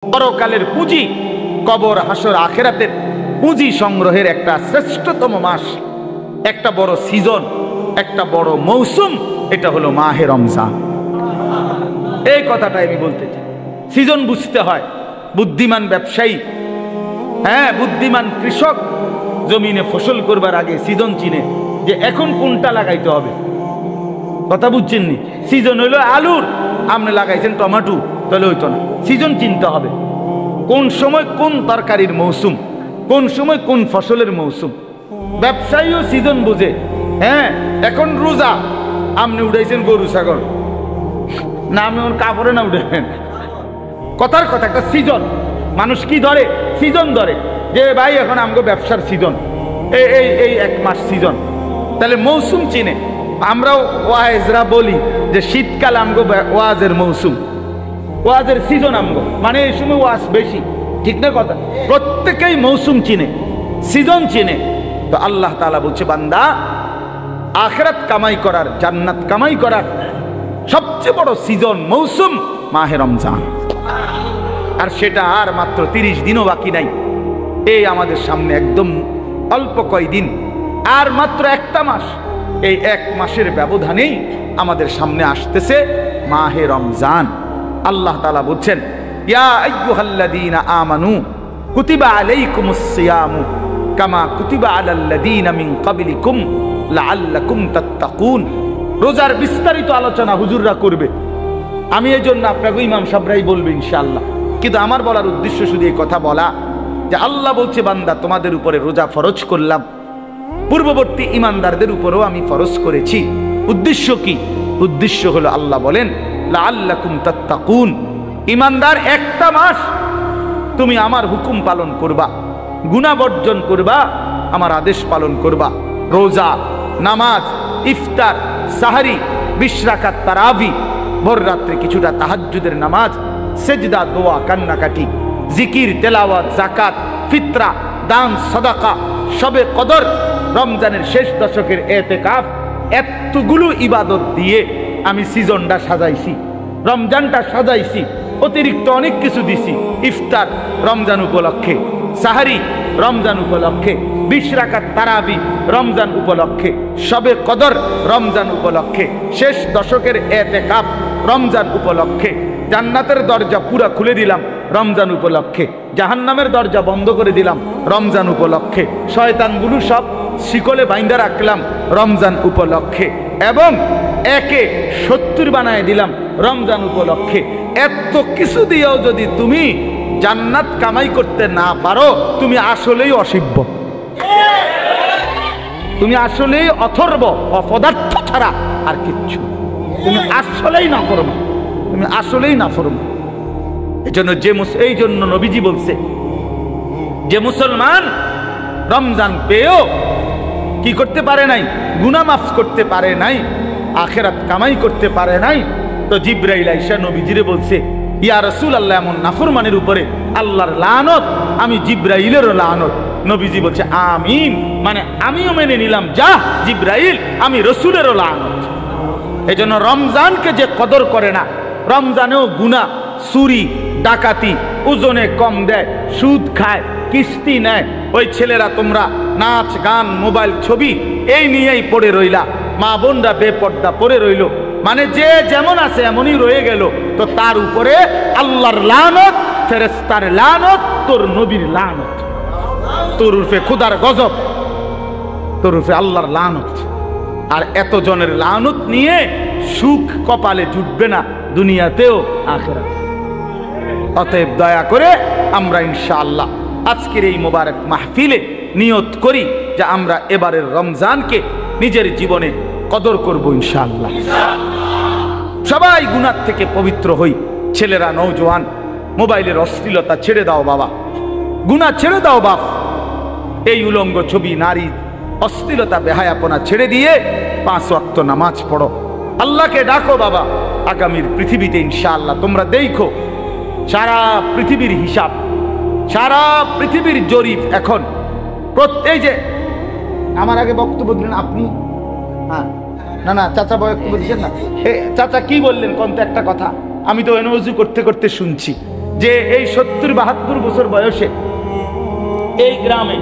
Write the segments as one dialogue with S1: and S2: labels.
S1: পরকালের পুঁজি, কবর হাসর আখেরাতের পুঁজি সংগ্রহের একটা শ্রেষ্ঠতম মাস, একটা বড় সিজন, একটা বড় মৌসুম, এটা হলো মাহে রমজান। এই কথাটাই আমি বলতে চাই। সিজন বুঝতে হয়। বুদ্ধিমান ব্যবসায়ী, বুদ্ধিমান কৃষক জমিনে ফসল করবার আগে সিজন চিনে যে এখন কোনটা লাগাইতে হবে। কথা বুঝছেন নি? সিজন হইলো আলুর, আপনি লাগাইছেন টমেটো, তাহলে হইতো না। সিজন চিনতে হবে কোন সময় কোন তরকারির মৌসুম, কোন সময় কোন ফসলের মৌসুম। ব্যবসায়ীও সিজন বুঝে। এখন রোজা, আপনি উঠাইছেন গরু ছাগল, না আপনি ওর কাপড়ে না উঠেন। কথার কথা, একটা সিজন। মানুষ কি ধরে? সিজন ধরে যে ভাই এখন আমগো ব্যবসার সিজন, এই এক মাস সিজন। তাহলে মৌসুম চিনে। আমরাও ওয়াজরা বলি যে শীতকাল আমগো ওয়াজের মৌসুম, ওয়াজের সিজন আমগো, মানে এই সময় ওয়াজ বেশি। ঠিক না কথা? প্রত্যেকেই মৌসুম চিনে, সিজন চিনে। তো আল্লাহ তাআলা বলছে, বান্দা, আখিরাত কামাই করার, জান্নাত কামাই করার সবচেয়ে বড় সিজন, মৌসুম মাহে রমজান। আর সেটা আর মাত্র 30 দিনও বাকি নাই। এই আমাদের সামনে একদম অল্প কয়দিন, আর মাত্র একটা মাস। এই এক মাসের ব্যবধানেই আমাদের সামনে আসতেছে মাহে রমজান। আল্লাহ তাআলা বলছেন, ইয়া আইয়ুহাল্লাযীনা আমানু কুতিবা আলাইকুমুস সিয়ামু কামা কুতিবা আলাল্লাযীনা মিন ক্বাবলিকুম লাআল্লাকুম তাত্তাকুন। রোজার বিস্তারিত আলোচনা হুজুররা করবে, আমি এই জন্য আপনাকে ইমাম সাহেবরাই বলবে ইনশাআল্লাহ। কিন্তু আমার বলার উদ্দেশ্য শুধু এই কথা বলা যে আল্লাহ বলছে, বান্দা, তোমাদের উপরে রোজা ফরজ করলাম, পূর্ববর্তী ইমানদারদের উপরেও আমি ফরজ করেছি। উদ্দেশ্য কি? উদ্দেশ্য হলো আল্লাহ বলেন, লাআল্লাকুম তাত্তাকুন। ইমানদার, একটা মাস তুমি আমার হুকুম পালন করবা, গুনাহ বর্জন করবা, আমার আদেশ পালন করবা। রোজা, নামাজ, ইফতার, সাহারি, 20 রাকাত তারাবি, ভোর রাত্রে কিছুটা তাহাজ্জুদের নামাজ, সেজদা, দোয়া, কান্নাকাটি, জিকির, তেলাওয়াত, যাকাত, ফিতরা, দান, সাদাকা, শবে কদর, রমজানের শেষ দশকের ইতিকাফ, এতগুলো ইবাদত দিয়ে আমি সিজনটা সাজাইছি, রমজানটা সাজাইছি। অতিরিক্ত অনেক কিছু দিছি। ইফতার রমজান উপলক্ষে, সাহারি রমজান উপলক্ষে, 20 রাকাত তারাবি রমজান উপলক্ষে, শবে কদর রমজান উপলক্ষে, শেষ দশকের ইতিকাফ রমজান উপলক্ষে। জান্নাতের দরজা পুরা খুলে দিলাম রমজান উপলক্ষে, জাহান্নামের দরজা বন্ধ করে দিলাম রমজান উপলক্ষে, শয়তানগুলো সব শিকলে বাইন্ধা রাখলাম রমজান উপলক্ষে, এবং একে 70 বানায় দিলাম রমজান উপলক্ষে। এত কিছু দিয়েও যদি তুমি জান্নাত কামাই করতে না পারো, তুমি আসলেই অসিব্য, তুমি আসলেই অথর্ব, অপদার্থ ছাড়া আর কিচ্ছু। তুমি আসলেই না করবে, তুমি আসলেই না করবে। এই জন্য নবীজি বলছে, যে মুসলমান রমজান পেয়েও কি করতে পারে নাই, গুনাহ মাফ করতে পারে নাই, আখিরাত কামাই করতে পারে নাই, তো জিবরাইল আইসা নবীজিরে বলছে, ইয়া রাসূলুল্লাহ, এমন নাফরমানের উপরে আল্লাহর লানত, আমি জিবরাইলেরও লানত। নবীজি বলছে আমিন, মানে আমিও মেনে নিলাম, যা জিবরাইল, আমি রাসূলেরও লানত। এজন্য রমজানকে যে কদর করে না, রমজানেও গুনাহ, চুরি, ডাকাতি, ওজনে কম দেয়, সুদ খায়, কিস্তি নেয়, ওই ছেলেরা তোমরা নাচ গান, মোবাইল, ছবি এই নিয়েই পড়ে রইলা, মা বোনরা বেপর্দা পড়ে রইল, মানে যে যেমন আছে এমনই রয়ে গেল। তো তার উপরে আল্লাহর লানত, ফেরেশতার লানত, তোর নবীর লানত, তোর উর্ফে খোদার গজব, তোর উর্ফে আল্লাহর লানত। আর এত জনের লানত নিয়ে সুখ কপালে জুটবে না, দুনিয়াতেও আখিরাতে। অতএব দয়া করে আমরা ইনশাআল্লাহ আজকের এই মোবারক মাহফিলে নিয়ত করি যে আমরা এবারের রমজানকে নিজের জীবনে কদর করব ইনশাআল্লাহ। সবাই গুনাহ থেকে পবিত্র হই। ছেলেরা, নওজোয়ান, মোবাইলের অশ্লীলতা ছেড়ে দাও বাবা, গুনাহ ছেড়ে দাও বাপ। এই উলঙ্গ ছবি, নারী, অশ্লীলতা, বেহায়াপনা ছেড়ে দিয়ে 5 ওয়াক্ত নামাজ পড়ো, আল্লাহকে ডাকো বাবা। আগামীর পৃথিবীতে ইনশাআল্লাহ তোমরা দেখো, সারা পৃথিবীর হিসাব, সারা পৃথিবীর জরিপ এখন। এই যে আমার আগে বক্তব্য দিলেন আপনি, না চাচা বক্তব্য দিচ্ছেন না, চাচা কি বললেন কোন একটা কথা, আমি তো এনওজি করতে করতে শুনছি যে এই 70-72 বছর বয়সে এই গ্রামে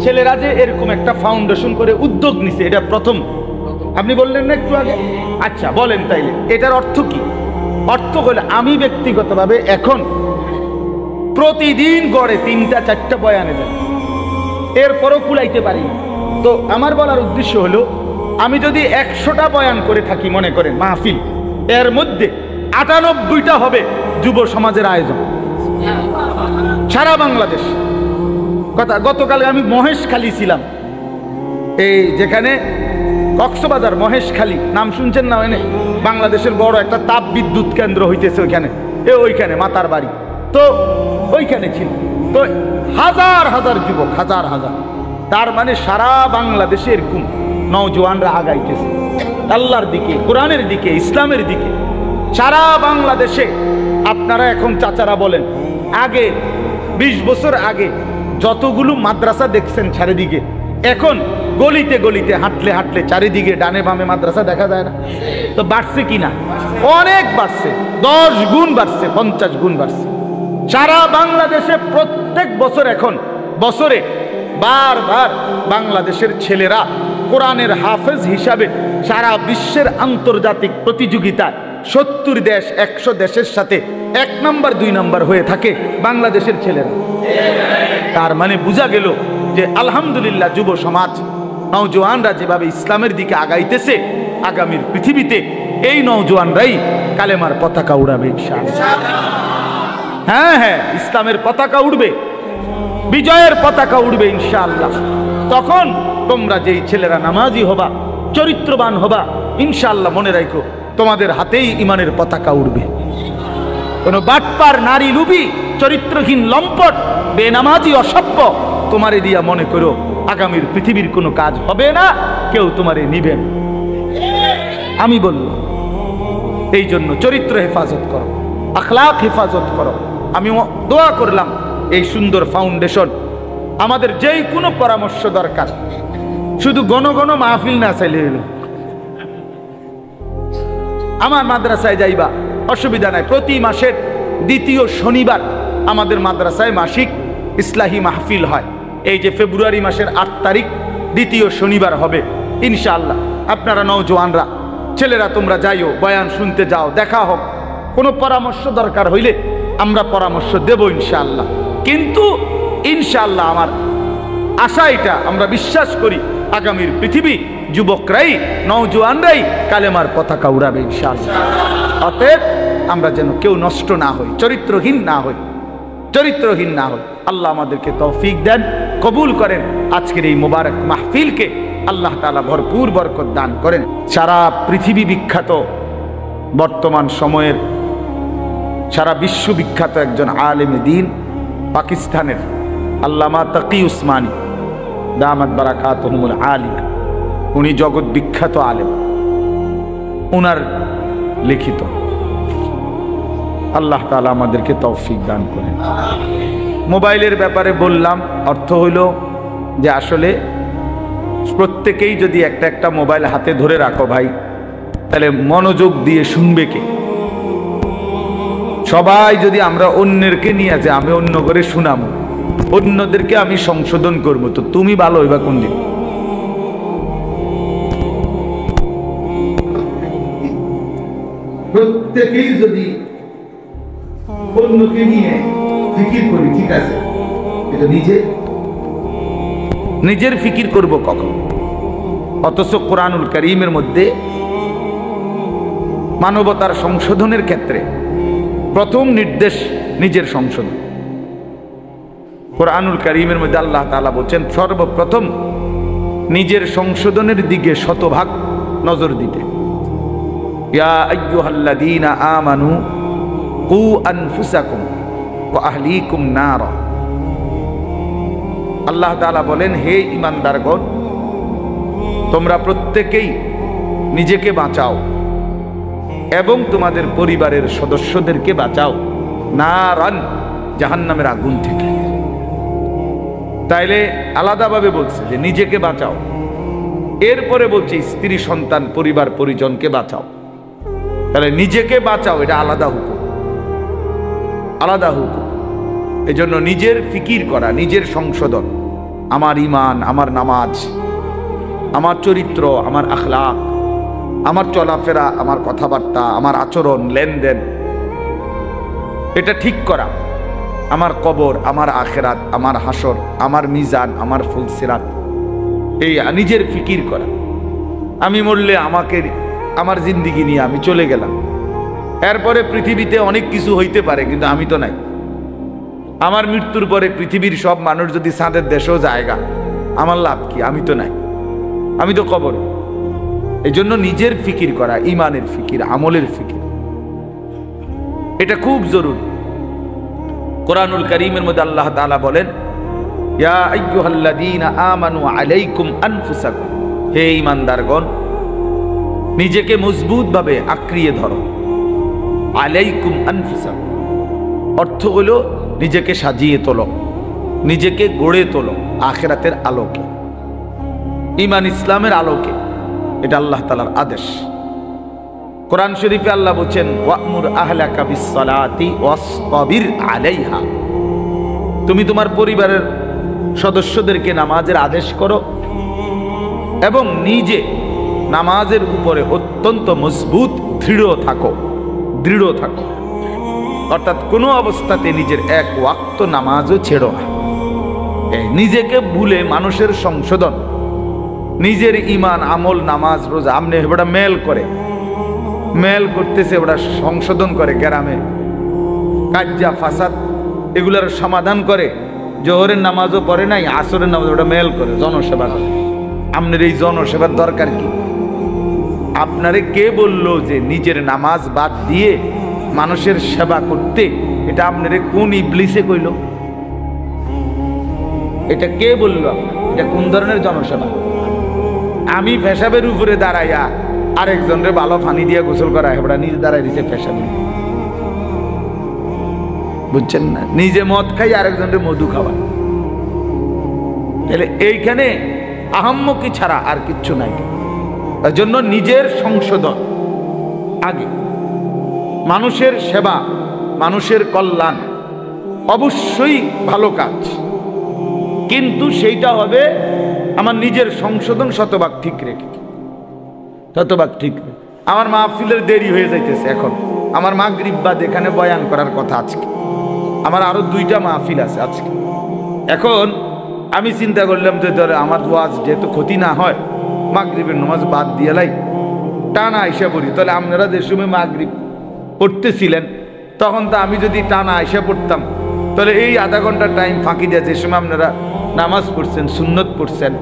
S1: ছেলেরা যে এরকম একটা ফাউন্ডেশন করে উদ্যোগ নিছে, এটা প্রথম। আপনি বললেন না একটু আগে? আচ্ছা বলেন তাইলে এটার অর্থ কি? অর্থ হলে আমি ব্যক্তিগতভাবে এখন প্রতিদিন গড়ে 3টা-4টা বয়ানে যাই, এরপরও কুলাইতে পারি। তো আমার বলার উদ্দেশ্য হলো, আমি যদি 100টা বয়ান করে থাকি মনে করেন মাহফিল, এর মধ্যে 98টা হবে যুব সমাজের আয়োজন সারা বাংলাদেশ। কথা, গতকালে আমি মহেশখালী ছিলাম, এই যেখানে কক্সবাজার মহেশখালী নাম শুনছেন না? ওখানে বাংলাদেশের বড় একটা তাপ বিদ্যুৎ কেন্দ্র হইতেছে, ওইখানে ওইখানে মাতার বাড়ি, তো ওইখানে ছিল। তো হাজার হাজার যুবক, হাজার হাজার, তার মানে সারা বাংলাদেশে এরকম নওজোয়ানরা আগাইতেছে আল্লাহর দিকে, কোরআনের দিকে, ইসলামের দিকে। সারা বাংলাদেশে আপনারা এখন চাচারা বলেন, আগে 20 বছর আগে যতগুলো মাদ্রাসা দেখছেন চারিদিকে, এখন গলিতে গলিতে হাঁটলে হাঁটলে চারিদিকে ডানে বামে মাদ্রাসা দেখা যায় না? তো বাড়ছে কিনা? অনেক বাড়ছে, 10 গুণ বাড়ছে, 50 গুণ বাড়ছে। সারা বাংলাদেশে প্রত্যেক বছর এখন বছরে বারবার বাংলাদেশের ছেলেরা কোরআনের হাফেজ হিসাবে সারা বিশ্বের আন্তর্জাতিক প্রতিযোগিতায় 70 দেশ 100 দেশের সাথে 1 নাম্বার 2 নাম্বার হয়ে থাকে বাংলাদেশের ছেলেরা। তার মানে বোঝা গেল যে আলহামদুলিল্লাহ যুব সমাজ, নওজোয়ানরা যেভাবে ইসলামের দিকে আগাইতেছে, আগামীর পৃথিবীতে এই নওজোয়ানরাই কালেমার পতাকা উড়াবে ইনশাআল্লাহ। হ্যাঁ হ্যাঁ, ইসলামের পতাকা উড়বে, বিজয়ের পতাকা উড়বে ইনশাআল্লাহ। তখন তোমরা যেই ছেলেরা নামাজি হবা, চরিত্রবান হবা, ইনশাআল্লাহ মনে রাখো তোমাদের হাতেই ইমানের পতাকা উড়বে। কোন বাটপার, নারী লুবি, চরিত্রহীন, লম্পট, বেনামাজি, অসভ্য তোমারে দিয়া মনে করো আগামীর পৃথিবীর কোনো কাজ হবে না, কেউ তোমারে নিবেন। আমি বলল এই জন্য চরিত্র হেফাজত করো, আখলাক হেফাজত করো। আমি দোয়া করলাম এই সুন্দর ফাউন্ডেশন, আমাদের যেই কোনো পরামর্শ দরকার, শুধু ঘন ঘন মাহফিল না চাইলে এলো, আমার মাদ্রাসায় যাইবা, অসুবিধা নাই। প্রতি মাসের 2য় শনিবার আমাদের মাদ্রাসায় মাসিক ইসলাহি মাহফিল হয়। এই যে ফেব্রুয়ারি মাসের 8 তারিখ 2য় শনিবার হবে ইনশাআল্লাহ। আপনারা নওজোয়ানরা, ছেলেরা তোমরা যাইও, বয়ান শুনতে যাও, দেখা হোক। কোনো পরামর্শ দরকার হইলে আমরা পরামর্শ দেব ইনশাআল্লাহ। কিন্তু ইনশাআল্লাহ আমার আশা এটা, আমরা বিশ্বাস করি আগামীর পৃথিবী যুবকরাই, নওজোয়ানরাই কালেমার পতাকা উড়াবে ইনশাআল্লাহ। অতএব আমরা যেন কেউ নষ্ট না হই, চরিত্রহীন না হই, চরিত্রহীন না হই। আল্লাহ আমাদেরকে তৌফিক দেন, কবুল করেন। আজকের এই মোবারক মাহফিলকে আল্লাহ তাআলা ভরপুর বরকত দান করেন। সারা পৃথিবী বিখ্যাত, বর্তমান সময়ের সারা বিশ্ব বিখ্যাত একজন আলেম দ্বীন, পাকিস্তানের আল্লামা তাকি উসমানী দামাত বারাকাতুহুমুল আলিয়া, উনি জগৎ বিখ্যাত আলেম। উনার লিখিত, আল্লাহ তাআলা আমাদেরকে তৌফিক দান করেন। মোবাইলের ব্যাপারে বললাম, অর্থ হইল যে আসলে প্রত্যেকেই যদি একটা একটা মোবাইল হাতে ধরে রাখো ভাই, তাহলে মনোযোগ দিয়ে শুনবে কে? সবাই যদি আমরা অন্যেরকে নিয়ে যে আমি অন্য করে শুনাবো, অন্যদেরকে আমি সংশোধন করবো, তো তুমি ভালো হইবা কোন দিন? প্রত্যেকেই যদি অন্যকে নিয়ে ফিকির করি, ঠিক আছে, এটা নিজের ফিকির করব কখন? অথচ কোরআনুল কারীমের মধ্যে মানবতার সংশোধনের ক্ষেত্রে প্রথম নির্দেশ নিজের সংশোধন। কোরআনুল কারীমের মধ্যে আল্লাহ তাআলা বলছেন সর্বপ্রথম নিজের সংশোধনের দিকে শতভাগ নজর দিতে। ইয়া আইয়ুহাল্লাযীনা আমানু কু আনফুসাকুম ওয়া আহলিকুম নারা। আল্লাহ তাআলা বলেন, হে ঈমানদারগণ, তোমরা প্রত্যেকেই নিজেকে বাঁচাও এবং তোমাদের পরিবারের সদস্যদেরকে বাঁচাও নারান, জাহান্নামের আগুন থেকে। তাইলে আলাদাভাবে বলছে যে নিজেকে বাঁচাও, এরপরে বলছে স্ত্রী সন্তান পরিবার পরিজনকে বাঁচাও। তাহলে নিজেকে বাঁচাও, এটা আলাদা হুকুম। আলাদা হুকুম। এজন্য নিজের ফিকির করা, নিজের সংশোধন, আমার ঈমান, আমার নামাজ, আমার চরিত্র, আমার আখলাক, আমার চলাফেরা, আমার কথাবার্তা, আমার আচরণ, লেনদেন, এটা ঠিক করা। আমার কবর, আমার আখেরাত, আমার হাসর, আমার মিজান, আমার ফুলসিরাত, এই নিজের ফিকির করা। আমি মরলে আমাকে, আমার জিন্দিগি নিয়ে আমি চলে গেলাম, এরপরে পৃথিবীতে অনেক কিছু হইতে পারে, কিন্তু আমি তো নাই। আমার মৃত্যুর পরে পৃথিবীর সব মানুষ যদি চাঁদের দেশেও জায়গা, আমার লাভ কি? আমি তো নাই, আমি তো কবর। এই জন্য নিজের ফিকির করা, ইমানের ফিকির, আমলের ফিকির, এটা খুব জরুরি। কোরআনুল কারীমের মধ্যে আল্লাহ তাআলা বলেন, ইয়া আইয়ুহাল্লাযীনা আমানু আলাইকুম আনফুসাকুম, হে ঈমানদারগণ, নিজেকে মজবুতভাবে আঁকড়িয়ে ধরো। আলাইকুম আনফুসাকুম অর্থ হলো নিজেকে সাজিয়ে তোলো, নিজেকে গড়ে তোলো আখিরাতের আলোকে, ঈমান ইসলামের আলোকে। এটা আল্লাহ তাআলার আদেশ। কোরআন শরীফে আল্লাহ বলেন, ওয়া'মুর আহলাকা বিস-সালাতি ওয়াসতাবির আলাইহা, তুমি তোমার পরিবারের সদস্যদেরকে নামাজের আদেশ করো এবং নিজে নামাজের উপরে অত্যন্ত মজবুত দৃঢ় থাকো। অর্থাৎ কোনো অবস্থাতে নিজের এক ওয়াক্ত নামাজও ছেড়ো না। নিজেকে ভুলে মানুষের সংশোধন, নিজের ঈমান, আমল, নামাজ, রোজা, আমনে ওটা মেল করতেছে, ওটা সংশোধন করে, গ্রামে কাজ্জা ফাসাদ এগুলার সমাধান করে। জোহরের নামাজও পড়ে নাই, আসরের নামাজ ওটা মেল করে, জনসেবা করে। আপনার এই জনসেবার দরকার কি? আপনারে কে বলল যে নিজের নামাজ বাদ দিয়ে মানুষের সেবা করতে? এটা আপনারে কোন ইবলিসে কইল? এটা কে বলল? এটা কোন ধরনের জনসেবা? আমি পেশাবের উপরে দাঁড়াইয়া আরেকজনরে ভালো পানি দিয়ে গোসল করা, এবার নিজে দাঁড়াই দিছে পেশাবে, বুঝছেন না? নিজে মদ খাই, আরেকজনরে মধু খাওয়া। তাহলে এইখানে আহাম্মকি ছাড়া আর কিচ্ছু নাই। তার জন্য নিজের সংশোধন আগে, মানুষের সেবা, মানুষের কল্যাণ অবশ্যই ভালো কাজ, কিন্তু সেইটা হবে আমার নিজের সংশোধন শতভাগ ঠিক রেখে। আমার মাহফিলের দেরি হয়ে যাইতেছে, এখন আমার মাগরিব বাদ এখানে বয়ান করার কথা। আজকে আমার আরো 2টা মাহফিল আছে আজকে। এখন আমি চিন্তা করলাম যে ধরে আমার ওয়াজ যেহেতু ক্ষতি না হয়, মাগরিবের নামাজ বাদ দিয়ে লাই, টানা আইসা পড়ি। তাহলে আপনারা যে সময় মাগরিব পড়তেছিলেন, তখন তো আমি যদি টানা আইসা পড়তাম, তাহলে এই আধা ঘন্টা টাইম ফাঁকি দিয়ে যে সময় আপনারা নামাজ পড়ছেন, সুন্নত পড়ছেন,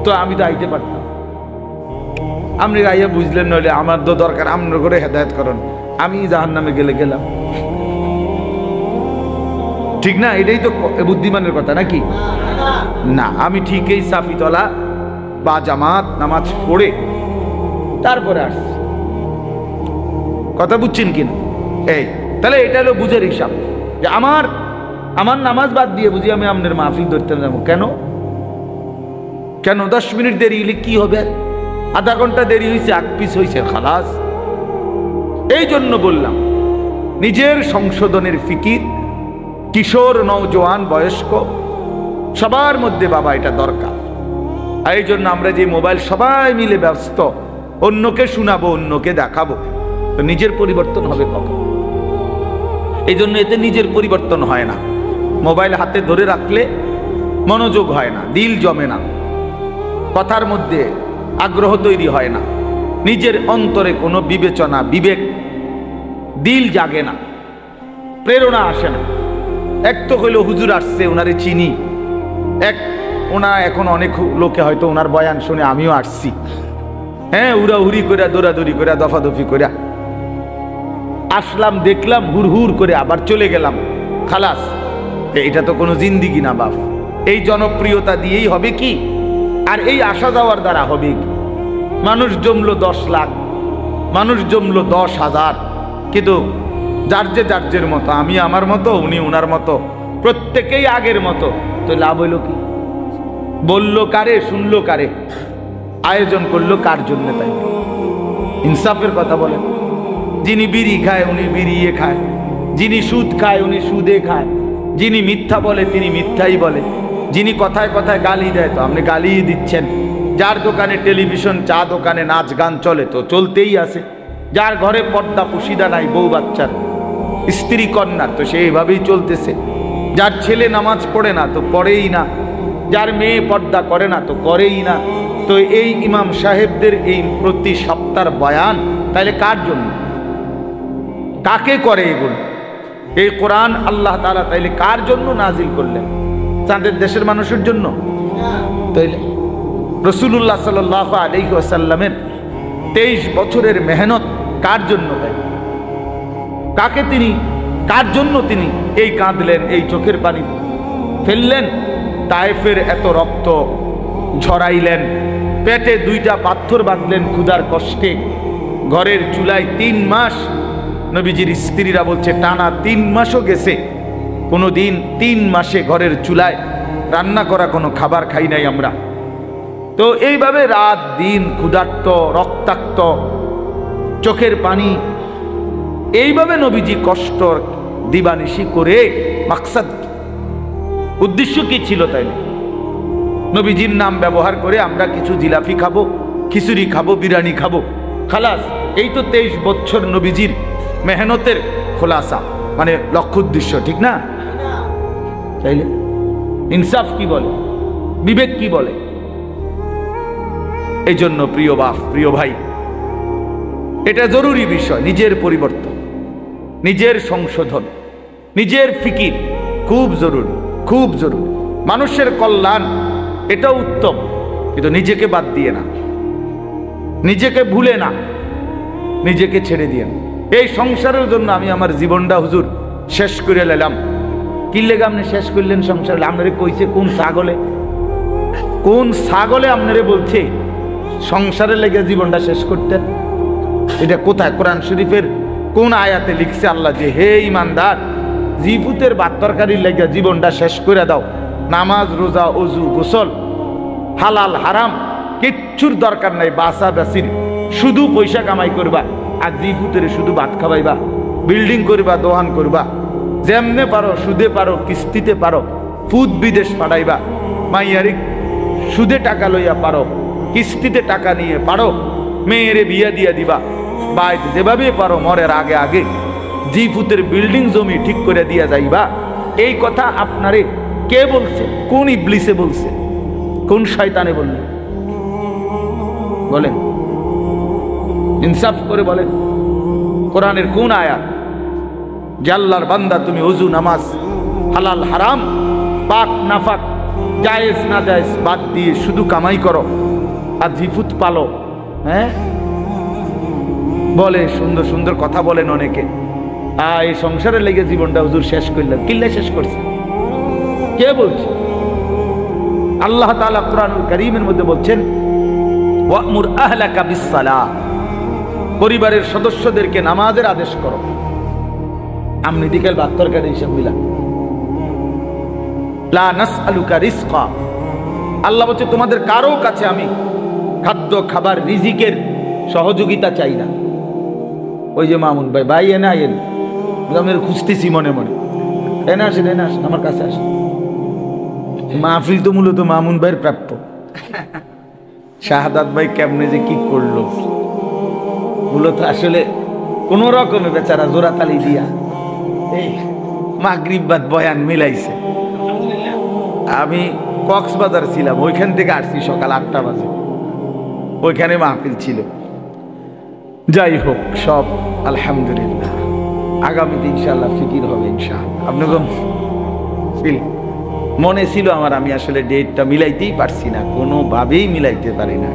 S1: তো আমি তো আইতে পারতাম। আপনি আইয়া বুঝলেন, নইলে আমার তো দরকার আপনার করে হেদায়েত করুন, আমি জাহান্নামে গেলাম, ঠিক না? এটাই তো বুদ্ধিমানের কথা, নাকি না? আমি ঠিকই সাফিতলা বা জামাত নামাজ পড়ে তারপরে আসছি, কথা বুঝছেন কিনা? এই তাহলে এটা হলো বুঝের হিসাব, যে আমার নামাজ বাদ দিয়ে বুঝি আমি আপনার মাহফিল ধরতে যাবো। কেন 10 মিনিট দেরি হলে কি হবে? আধা ঘন্টা দেরি হয়েছে, আগ পিস হয়েছে, খালাস। এই জন্য বললাম নিজের সংশোধনের ফিকির কিশোর, নওজোয়ান, বয়স্ক সবার মধ্যে বাবা এটা দরকার। এই জন্য আমরা যে মোবাইল সবাই মিলে ব্যস্ত, অন্যকে শোনাবো, অন্যকে দেখাবো, তো নিজের পরিবর্তন হবে কখন? এই জন্য এতে নিজের পরিবর্তন হয় না। মোবাইল হাতে ধরে রাখলে মনোযোগ হয় না, দিল জমে না, কথার মধ্যে আগ্রহ তৈরি হয় না, নিজের অন্তরে কোনো বিবেচনা, বিবেক, দিল জাগে না, প্রেরণা আসে না। এক তো হইল হুজুর আসছে, ওনারে চিনি, এখন অনেক লোকে হয়তো ওনার বয়ান শুনে আমিও আসছি, হ্যাঁ, উড়াউড়ি করে, দৌড়াদৌড়ি করে, দফাদফি করে আসলাম, দেখলাম, হুড় করে আবার চলে গেলাম, খালাস। এটা তো কোনো জিন্দিগি না বাপ। এই জনপ্রিয়তা দিয়েই হবে কি? আর এই আসা যাওয়ার দ্বারা হবে কি? মানুষ জমলো 10 লাখ, মানুষ জমলো 10,000, কিন্তু যার মতো, আমি আমার মতো, উনি উনার মতো, প্রত্যেকেই আগের মতো, তো লাভ হইল কি? বললো কারে, শুনলো কারে, আয়োজন করলো কার জন্য? তাই ইনসাফের কথা বলেন। যিনি বিড়ি খায় উনি বিড়িয়ে খায়, যিনি সুদ খায় উনি সুদে খায়, যিনি মিথ্যা বলে তিনি মিথ্যাই বলে, যিনি কথায় কথায় গালি দেয় তো আপনি গালিই দিচ্ছেন, যার দোকানে টেলিভিশন চা দোকানে নাচ গান চলে তো চলতেই আছে, যার ঘরে পর্দা পুশিদা নাই বউ বাচ্চার স্ত্রী কন্যার তো সে এভাবেই চলতেছে, যার ছেলে নামাজ পড়ে না তো পড়েই না, যার মেয়ে পর্দা করে না তো করেই না। তো এই ইমাম সাহেবদের এই প্রতি সপ্তাহের বয়ান তাহলে কার জন্য, কাকে করে এগুলো? এই কোরআন আল্লাহ তাআলা তাইলে কার জন্য নাজিল করলেন? চাঁদের দেশের মানুষের জন্য? তাইলে রাসূলুল্লাহ সাল্লাল্লাহু আলাইহি ওয়াসাল্লামের 23 বছরের মেহনত কার জন্য দেয়? কাকে তিনি, কার জন্য তিনি এই কাঁদলেন, এই চোখের পানি ফেললেন, তায়েফের এত রক্ত ঝরাইলেন, পেটে 2টা পাথর বাঁধলেন ক্ষুধার কষ্টে, ঘরের চুলায় 3 মাস, নবীজির স্ত্রীরা বলছে টানা 3 মাসও গেছে, কোনো দিন 3 মাসে ঘরের চুলায় রান্না করা কোনো খাবার খাই নাই আমরা। তো এইভাবে রাত দিন ক্ষুধার্ত রক্তাক্ত চোখের পানি, এইভাবে নবীজি কষ্ট দিবানিশি করে মাকসাদ উদ্দেশ্য কি ছিল? তাই নবীজির নাম ব্যবহার করে আমরা কিছু জিলাপি খাবো, খিচুড়ি খাবো, বিরিয়ানি খাবো, খালাস। এই তো 23 বছর নবীজির মেহনতের খোলাসা, মানে লক্ষ্য উদ্দেশ্য, ঠিক না? তাইলে ইনসাফ কি বলে, বিবেক কি বলে? এই জন্য প্রিয় বাপ, প্রিয় ভাই, এটা জরুরি বিষয়। নিজের পরিবর্তন, নিজের সংশোধন, নিজের ফিকির খুব জরুরি, খুব জরুরি। মানুষের কল্যাণ এটাও উত্তম, কিন্তু নিজেকে বাদ দিয়ে না, নিজেকে ভুলে না, নিজেকে ছেড়ে দিয়ে না। এই সংসারের জন্য আমি আমার জীবনটা হুজুর শেষ করে নিলাম। কি লেগে আপনি শেষ করলেন সংসার? আপনারে কইছে কোন ছাগলে, কোন ছাগলে আপনারে বলছে সংসারে লেগে জীবনটা শেষ করতেন? এটা কোথায়? কোরআন শরীফের কোন আয়াতে লিখছে আল্লাহ যে হে ইমানদার, জিফুতের ভাত তরকারির লেগে জীবনটা শেষ করে দাও? নামাজ রোজা ওযু গোসল হালাল হারাম কিচ্ছুর দরকার নাই, বাসা বাসির শুধু পয়সা কামাই করবা আর জিফুতের শুধু ভাত খাওয়াইবা, বিল্ডিং করবা, দোহান করবা, যেমনে পারো সুদে পারো, কিস্তিতে পারো, ফুদ বিদেশ পাঠাইবা, মাইয়ারি সুদে টাকা লইয়া পারো, কিস্তিতে টাকা নিয়ে পারো, মেয়েরে বিয়া দিয়া দিবা, বাইত যেভাবে পারো মরের আগে আগে জিফুতের বিল্ডিং জমি ঠিক করে দিয়া যাইবা। এই কথা আপনারে কে বলছে? কোন ইবলিসে বলছে? কোন শয়তানে বললেন? বলেন, ইনসাফ করে বলেন, কোরআনের কোন আয়াত যে আল্লাহর বান্দা তুমি ওযু নামাজ হালাল হারাম পাক নাফাক জায়েজ না জায়েজ বাদ দিয়ে শুধু কামাই করো আর জিফুত পালো? হ্যাঁ, বলে সুন্দর সুন্দর কথা বলেন অনেকে, এই সংসারে লেগে জীবনটা হুজুর শেষ করলেন। কিল্লা শেষ করছে? কে বলছে? আল্লাহ তাআলা কোরআনুল কারীমের মধ্যে বলছেন ওয়া'মুর আহলাকা বিস-সালাহ, পরিবারের সদস্যদেরকে নামাজের আদেশ করো। আমনি দিকেল ভাত তরকারি হিসাব মিলা, লা নাসআলুকা রিজকা, আল্লাহ বলছে তোমাদের কারো কাছে আমি খাদ্য খাবার রিজিকের সহযোগিতা চাই না। ওই যে মামুন ভাই, ভাই এনে আইন, আমি খুঁজতেছি মনে মনে, এনে আসেন, এনে আসেন, আমার কাছে আসেন। মাহফিল তো মূলত মামুন ভাইয়ের প্রাপ্য। শাহাদাত ভাই কেমনে যে কি করলো, মূলত আসলে কোন রকমে বেচারা জোড়া তালি দিয়া এই মাগরিব বাদ বয়ান মিলাইছে। আমি কক্সবাজার ছিলাম, ওইখান থেকে আসছি সকাল 8টা বাজে, ওইখানে মাহফিল ছিল। যাই হোক, সব আলহামদুলিল্লাহ, আগামীতে ইনশাআল্লাহ ফিকির হবে ইনশাআল্লাহ। আপনাকে মনে ছিল আমার, আমি আসলে ডেটটা মিলাইতেই পারছি না, কোনোভাবেই মিলাইতে পারি না।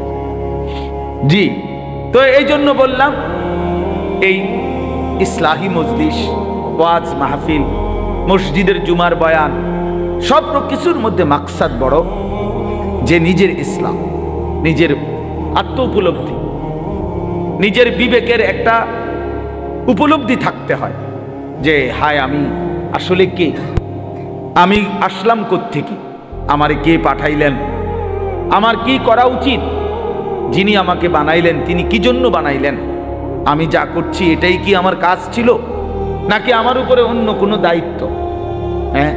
S1: জি, তো এই জন্য বললাম এই ইসলাহি মজলিস, ওয়াজ মাহফিল, মসজিদের জুমার বয়ান, সব কিছুর মধ্যে মাকসাদ বড় যে নিজের ইসলাম, নিজের আত্ম উপলব্ধি, নিজের বিবেকের একটা উপলব্ধি থাকতে হয় যে হায় আমি আসলে কে, আমি আসলাম কোত্থেকে, আমারে কে পাঠাইলেন, আমার কি করা উচিত, যিনি আমাকে বানাইলেন তিনি কি জন্য বানাইলেন, আমি যা করছি এটাই কি আমার কাজ ছিল, নাকি আমার উপরে অন্য কোনো দায়িত্ব? হ্যাঁ,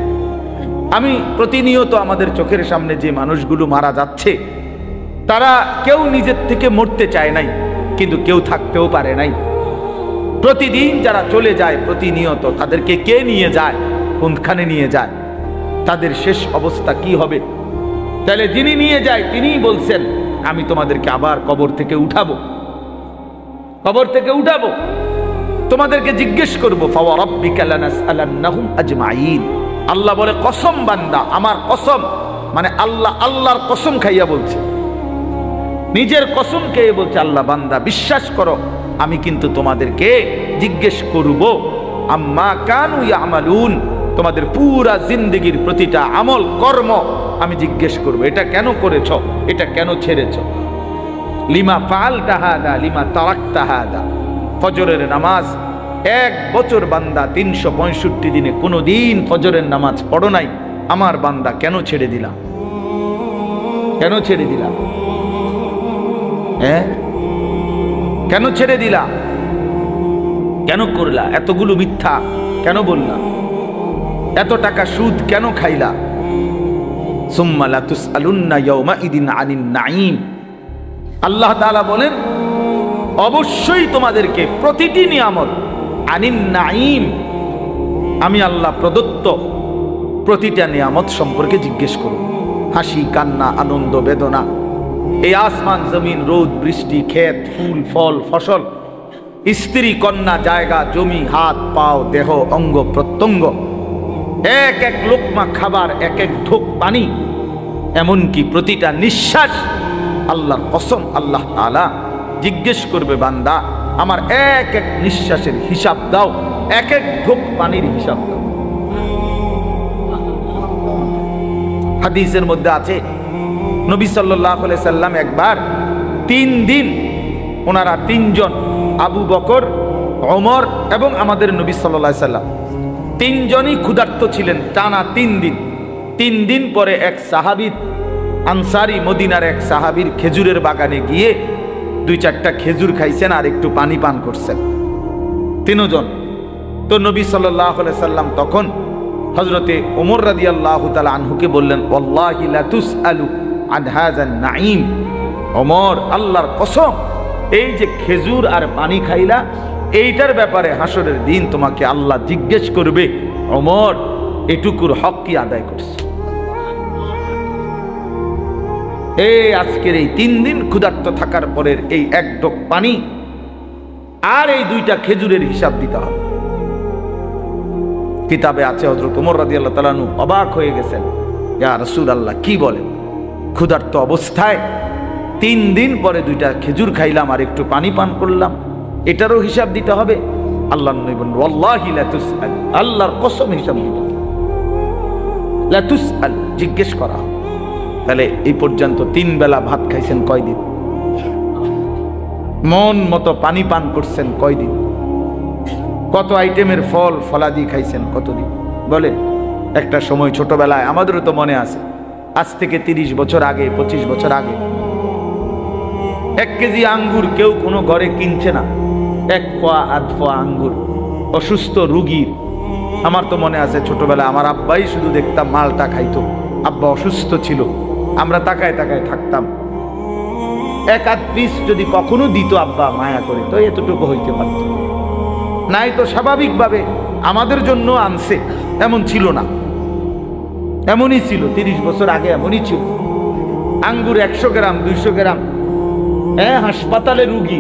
S1: আমি প্রতিনিয়ত আমাদের চোখের সামনে যে মানুষগুলো মারা যাচ্ছে, তারা কেউ নিজের থেকে মরতে চায় নাই, কিন্তু কেউ থাকতেও পারে নাই। প্রতিদিন যারা চলে যায় প্রতিনিয়ত, তাদেরকে কে নিয়ে যায়, কোনখানে নিয়ে যায়, তাদের শেষ অবস্থা কি হবে? তাহলে যিনি নিয়ে যায় তিনিই বলছেন, আমি তোমাদেরকে আবার কবর থেকে উঠাবো, কবর থেকে উঠাবো, তোমাদেরকে জিজ্ঞেস করবো। ফাওয়ারাব্বিকা লানাসআলান্নাহুম আজমাইন। আল্লাহ বলে, কসম বান্দা, আমার কসম, মানে আল্লাহ আল্লাহর কসম খাইয়া বলছে, নিজের কসম খেয়ে বলছে, আল্লাহ বান্দা বিশ্বাস করো, আমি কিন্তু তোমাদেরকে জিজ্ঞেস করব আম্মা কানু ইয়ামালুন, তোমাদের পুরা জিন্দেগির প্রতিটা আমল কর্ম আমি জিজ্ঞেস করব। এটা কেন করেছ, এটা কেন ছেড়েছ, লিমা ফাআলতা হাদা লিমা তারাকতা হাদা। ফজরের নামাজ 1 বছর বান্দা 365 দিনে কোনোদিন ফজরের নামাজ পড়ো নাই, আমার বান্দা কেন ছেড়ে দিলাম, কেন ছেড়ে দিলাম? হ্যাঁ, কেন ছেড়ে দিলা, কেন করলা, এতগুলো মিথ্যা কেন বললা, এত টাকা সুদ কেন খাইলা? সুম্মা লাতুসআলুন্না ইয়াওমাইদিন আনিন নাঈম। আল্লাহ তাআলা বলেন, অবশ্যই তোমাদেরকে প্রতিটি নিয়ামত, আনিন নাঈম, আমি আল্লাহ প্রদত্ত প্রতিটা নিয়ামত সম্পর্কে জিজ্ঞেস করব। হাসি কান্না আনন্দ বেদনা, এই আসমান জমিন রোদ বৃষ্টি ক্ষেত ফুল ফল ফসল, স্ত্রী কন্যা জায়গা জমি হাত পাও দেহ অঙ্গ প্রত্যঙ্গ, এক এক লোকমা খাবার, এক এক ঢোক পানি, এমনকি প্রতিটা নিঃশ্বাস, আল্লাহর কসম আল্লাহ তাআলা জিজ্ঞেস করবে, বান্দা আমার এক এক নিঃশ্বাসের হিসাব দাও, এক এক ঢোক পানির হিসাব দাও। হাদিসের মধ্যে আছে, নবী সাল্লাল্লাহু আলাইহি সাল্লাম একবার 3 দিন, ওনারা 3 জন, আবু বকর, ওমর এবং আমাদের নবী সাল্লাল্লাহু আলাইহি সাল্লাম 3 জনই ক্ষুধার্ত ছিলেন টানা 3 দিন। 3 দিন পরে এক সাহাবীর, আনসারী মদিনার এক সাহাবীর খেজুরের বাগানে গিয়ে 2-4টা খেজুর খাইছেন আর একটু পানি পান করছেন, 3 জন। তো নবী সাল্লাল্লাহু আলাইহি সাল্লাম তখন হযরতে ওমর রাদিয়াল্লাহু তাআলা আনহুকে বললেন, ওয়াল্লাহি লা তুসআলু আন হাযান নাঈম। ওমর, আল্লাহর কসম, এই যে খেজুর আর পানি খাইলা, এইটার ব্যাপারে হাসরের দিন তোমাকে আল্লাহ জিজ্ঞেস করবে, ওমর এটুকুর হক কি আদায় করছে? এই আজকের এই 3 দিন ক্ষুধার্ত থাকার পরের এই 1 ঢোক পানি আর এই 2টা খেজুরের হিসাব দিতে হবে। কিতাবে আছে, হযরত ওমর রাদিয়াল্লাহু তাআলা আনহু অবাক হয়ে গেছেন, ইয়া রাসূলুল্লাহ, কি বলেন, ক্ষুধার্ত অবস্থায় 3 দিন পরে 2টা খেজুর খাইলাম আর একটু পানি পান করলাম, এটারও হিসাব দিতে হবে? আল্লাহর নবী বলেন, ওয়াল্লাহি লা তুসআল, আল্লাহর কসম হিসাব দিতে হবে, লা তুসআল, জিজ্ঞেস করা হবে। তাহলে এই পর্যন্ত 3 বেলা ভাত খাইছেন কয়দিন? মন মতো পানি পান করছেন কয়দিন? কত আইটেমের ফল ফলাদি খাইছেন কতদিন? বলেন। একটা সময় ছোটবেলায় আমাদেরও তো মনে আছে, আজ থেকে 30 বছর আগে 25 বছর আগে 1 কেজি আঙ্গুর কেউ কোনো ঘরে কিনছে না, 1 পোয়া 1/2 পোয়া আঙ্গুর অসুস্থ রুগীর। আমার তো মনে আছে ছোটবেলায় আমার আব্বাই শুধু দেখতাম মালটা খাইতো, আব্বা অসুস্থ ছিল, আমরা তাকায় তাকায় থাকতাম, 1-8 পিস যদি কখনো দিত আব্বা মায়া করে, তো এতটুকু হইতে পারত, নাই তো স্বাভাবিকভাবে আমাদের জন্য আনছে, এমন ছিল না, এমনই ছিল 30 বছর আগে, এমনই ছিল। আঙ্গুর 100 গ্রাম 200 গ্রাম, হ্যাঁ, হাসপাতালে রুগী,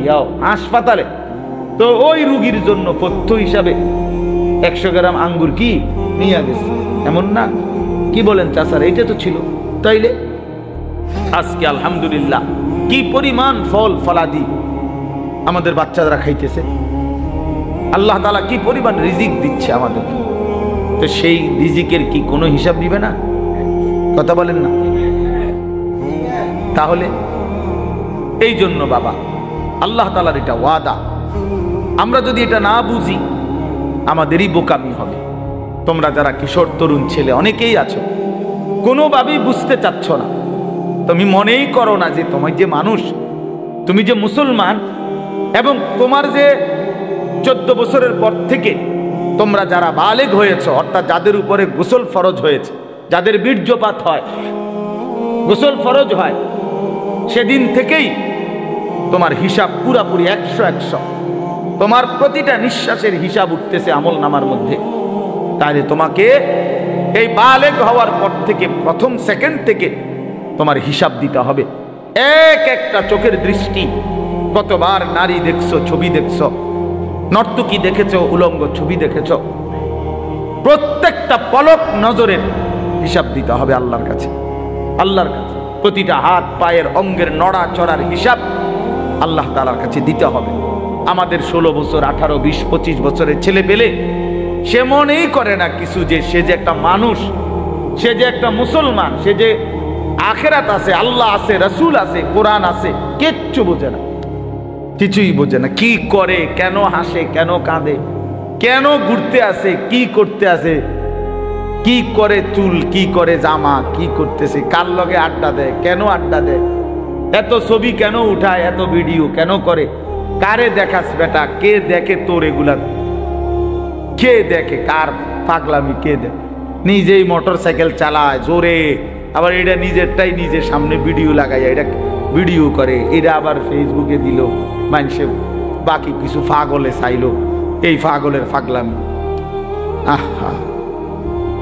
S1: হাসপাতালে, তো ওই রুগীর জন্য পথ্য হিসাবে 100 গ্রাম আঙ্গুর কি নিয়ে গেছে, এমন না? কি বলেন চাচার, এইটা তো ছিল। তাইলে আজকে আলহামদুলিল্লাহ কি পরিমাণ ফল ফলাদি আমাদের বাচ্চারা খাইতেছে, আল্লাহ তাআলা কি পরিমাণ রিজিক দিচ্ছে আমাদেরকে, তো সেই রিজিকের কি কোনো হিসাব দিবে না? কথা বলেন না? তাহলে এই জন্য বাবা, আল্লাহ তাআলার এটা ওয়াদা, আমরা যদি এটা না বুঝি আমাদেরই বোকামি হবে। তোমরা যারা কিশোর তরুণ ছেলে অনেকেই আছো, কোনোভাবেই বুঝতে চাচ্ছ না, তুমি মনেই করো না যে তুমি যে মানুষ, তুমি যে মুসলমান, এবং তোমার যে 14 বছরের পর থেকে তোমরা যারা বালেগ হয়েছ, অর্থাৎ যাদের উপরে গোসল ফরজ হয়েছে, যাদের বীর্যপাত হয়, গোসল ফরজ হয়, সেদিন থেকেই তোমার হিসাব পুরাপুরি 100 তোমার প্রতিটা নিঃশ্বাসের হিসাব উঠতেছে আমল নামার মধ্যে। তাহলে তোমাকে এই বালেগ হওয়ার পর থেকে প্রথম সেকেন্ড থেকে তোমার হিসাব দিতে হবে। এক একটা চোখের দৃষ্টি, কতবার নারী দেখছো, ছবি দেখছো, নর্তকী দেখেছো, উলঙ্গ ছবি দেখেছো, প্রত্যেকটা পলক নজরের হিসাব দিতে হবে আল্লাহর কাছে। আল্লাহর কাছে প্রতিটা হাত পায়ের অঙ্গের নড়া চড়ার হিসাব আল্লাহ তাআলার কাছে দিতে হবে। আমাদের 16 বছর, 18, 20, 25 বছরের ছেলে পেলে সে মনেই করে না কিছু, যে সে যে একটা মানুষ, সে যে একটা মুসলমান, সে যে আখেরাত আছে, আল্লাহ আছে, রাসূল আছে, কোরআন আছে, কিচ্ছু বোঝে না, কিছুই বোঝে না। কি করে, কেন হাসে, কেন কাঁদে, কেন ঘুরতে আসে, কি করতে আসে, কি করে চুল, কি করে জামা, কি করতেছে, কার লগে আড্ডা দেয়, কেন আড্ডা দেয়, এত ছবি কেন উঠায়, এত ভিডিও কেন করে, কারে দেখাস বেটা, কে দেখে তোর এগুলা, কে দেখে, কার পাগলামি কে দেখে? নিজেই মোটর সাইকেল চালায় জোরে, আবার এটা নিজেরটাই নিজের সামনে ভিডিও লাগাই, এটা ভিডিও করে, এটা আবার ফেসবুকে দিল, মানুষে বাকি কিছু পাগলে চাইলো, এই পাগলের পাগলামি। আহা,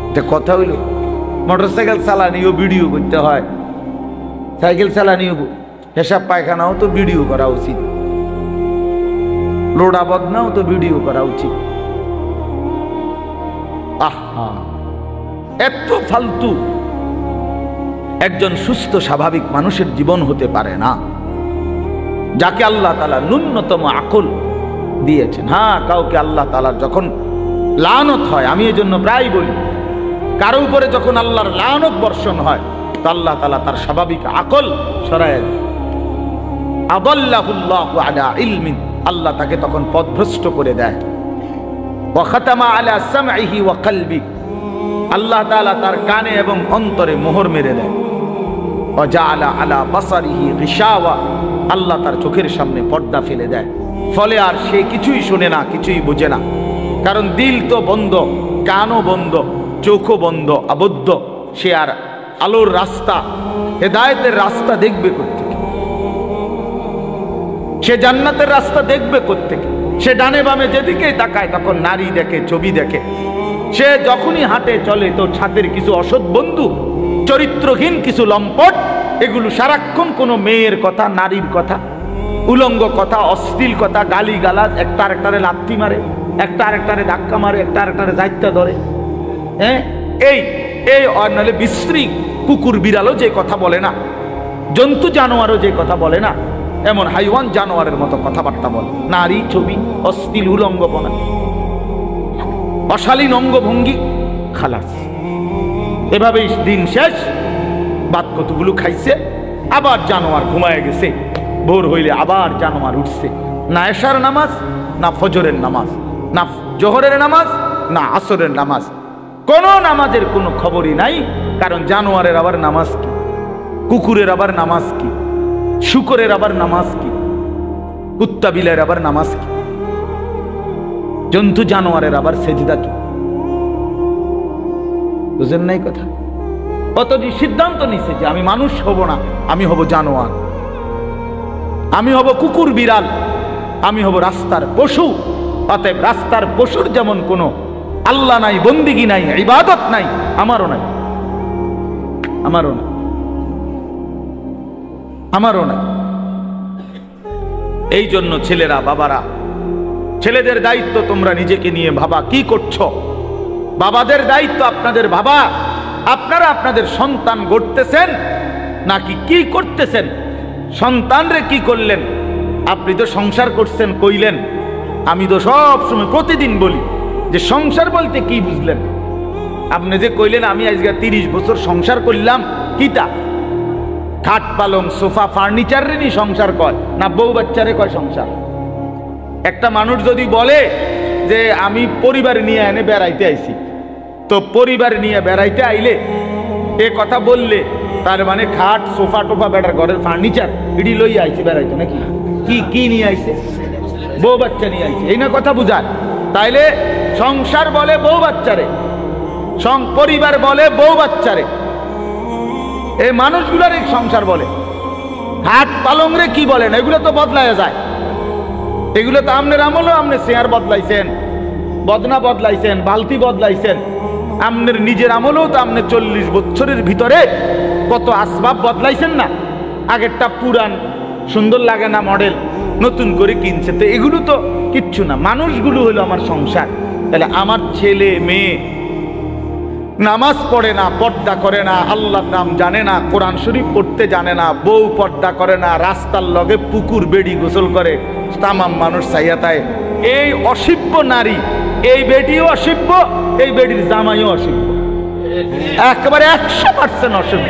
S1: এটা কথা হইল? মোটর সাইকেল চালানিও ভিডিও করতে হয়, সাইকেল চালানিও, পেশাব পায়খানাও তো ভিডিও করা উচিত, লোডা বদনাও তো ভিডিও করা উচিত। আহা, এত ফালতু একজন সুস্থ স্বাভাবিক মানুষের জীবন হতে পারে না, যাকে আল্লাহ তাআলা ন্যূনতম আকল দিয়েছেন। হ্যাঁ, কাউকে আল্লাহ তাআলার যখন লানত হয়, আমি এই জন্য প্রায় বলি, কারো উপরে যখন আল্লাহর লানত বর্ষণ হয়, তো আল্লাহ তাআলা তার স্বাভাবিক আকল সরায় দেয়। আদাল্লাহুল্লাহু আলা ইলমিন, আল্লাহ তাকে তখন পথভ্রষ্ট করে দেয়। ওয়া খাতামা আলা সামঈহি ওয়া কলবি, আল্লাহ তাআলা তার কানে এবং অন্তরে মোহর মেরে দেয়। ওয়া জাআলা আলা বাসারিহি গিশাওয়া, আল্লাহ তার চোখের সামনে পর্দা ফেলে দেয়, ফলে আর সে কিছুই শোনে না, কিছুই বোঝে না, কারণ দিল তো বন্ধ, কানও বন্ধ, চোখও বন্ধ, আবদ্ধ। সে আর আলোর রাস্তা, হেদায়েতের রাস্তা দেখবে কোত্থেকে? সে জান্নাতের রাস্তা দেখবে কোত্থেকে? সে ডানে বামে যেদিকেই তাকায় তখন নারী দেখে, ছবি দেখে। সে যখনই হাঁটে চলে তো ছাদের কিছু অসৎ বন্ধু, চরিত্রহীন কিছু লম্পট, এগুলো সারাক্ষণ কোনো মেয়ের কথা, নারীর কথা, উলঙ্গ কথা, অশ্লীল কথা, গালি গালাজ, একটা আরেকটারে লাথি মারে, একটা আরেকটারে ধাক্কা মারে, একটা আরেকটারে দায়িত্ব ধরে। হ্যাঁ, এই নাহলে বিশ্রী কুকুর বিড়ালও যে কথা বলে না, জন্তু জানোয়ারও যে কথা বলে না, এমন হাইওয়ান জানোয়ারের মতো কথাবার্তা বলে। নারী, ছবি, অশ্লীল উলঙ্গপনা, অশালীন অঙ্গভঙ্গি, খালাস। এভাবেই দিন শেষ। বাদ কতগুলো খাইছে, আবার জানোয়ার ঘুমায় গেছে, ভোর হইলে আবার জানোয়ার উঠছে। না এশার নামাজ, না ফজরের নামাজ, না জোহরের নামাজ, না আসরের নামাজ, কোন নামাজের কোনো খবরই নাই। কারণ জানোয়ারের আবার নামাজ কি, কুকুরের আবার নামাজ কি, শুকরের আবার নামাজ কি, কুত্তা বিলের আবার নামাজ কি, জন্তু জানোয়ারের আবার সেজদা কি? বুঝেন নাই কথা? অতটি সিদ্ধান্ত নিছে যে আমি মানুষ হব না, আমি হব জানোয়ার, আমি হব কুকুর বিড়াল, আমি হব রাস্তার পশু। অতএব রাস্তার পশুর যেমন কোনো আল্লাহ নাই, বন্দিগি নাই, ইবাদত নাই, আমারও নাই, আমারও নাই, আমারও নাই। এই জন্য ছেলেরা, বাবারা, ছেলেদের দায়িত্ব তোমরা নিজেকে নিয়ে ভাবা, কি করছো? বাবাদের দায়িত্ব আপনাদের ভাবা, আপনারা আপনাদের সন্তান গড়তেছেন নাকি কি করতেছেন? সন্তানরে কি করলেন? আপনি তো সংসার করছেন কইলেন, আমি তো সব সময় প্রতিদিন বলি যে সংসার বলতে কি বুঝলেন? আপনি যে কইলেন আমি আজকে 30 বছর সংসার করলাম, কিটা? খাট পালং সোফা ফার্নিচার রে নি সংসার কয়, না বউ বাচ্চারে কয় সংসার? একটা মানুষ যদি বলে যে আমি পরিবার নিয়ে এনে বেড়াইতে আইছি, তো পরিবার নিয়ে বেড়াইতে আইলে এ কথা বললে তার মানে খাট সোফা টোফা বেটার ঘরের ফার্নিচার এটি লই আইছি বেড়াইতে, নাকি? কি কি নিয়ে আইছে? বউ বাচ্চা নিয়ে আইছে, এই না কথা বুঝায়। তাইলে সংসার বলে বউ বাচ্চারে, পরিবার বলে বউ বাচ্চারে, এই মানুষগুলার এই সংসার বলে। হাট পালং রে কি বলেন, এগুলো তো বদলায় যায়। এগুলো তো আমনের আমলেও আপনি চেয়ার বদলাইছেন, বদনা বদলাইছেন, বালতি বদলাইছেন। আমনের নিজের আমলেও তো আপনি 40 বছরের ভিতরে কত আসবাব বদলাইছেন না। আগেরটা পুরান, সুন্দর লাগে না মডেল, নতুন করে কিনছে। তো এগুলো তো কিচ্ছু না, মানুষগুলো হলো আমার সংসার। তাহলে আমার ছেলে মেয়ে নামাজ পড়ে না, পর্দা করে না, আল্লাহর নাম জানে না, কোরআন শরীফ পড়তে জানে না, বউ পর্দা করে না, রাস্তার লগে পুকুর বেড়ি গোসল করে, তামাম মানুষ চাইয়াতায়। এই অসিব্য নারী, এই বেডিও অসিব্য, এই বেডির জামাইও অসিব্য, একেবারে 100% অসিব্য।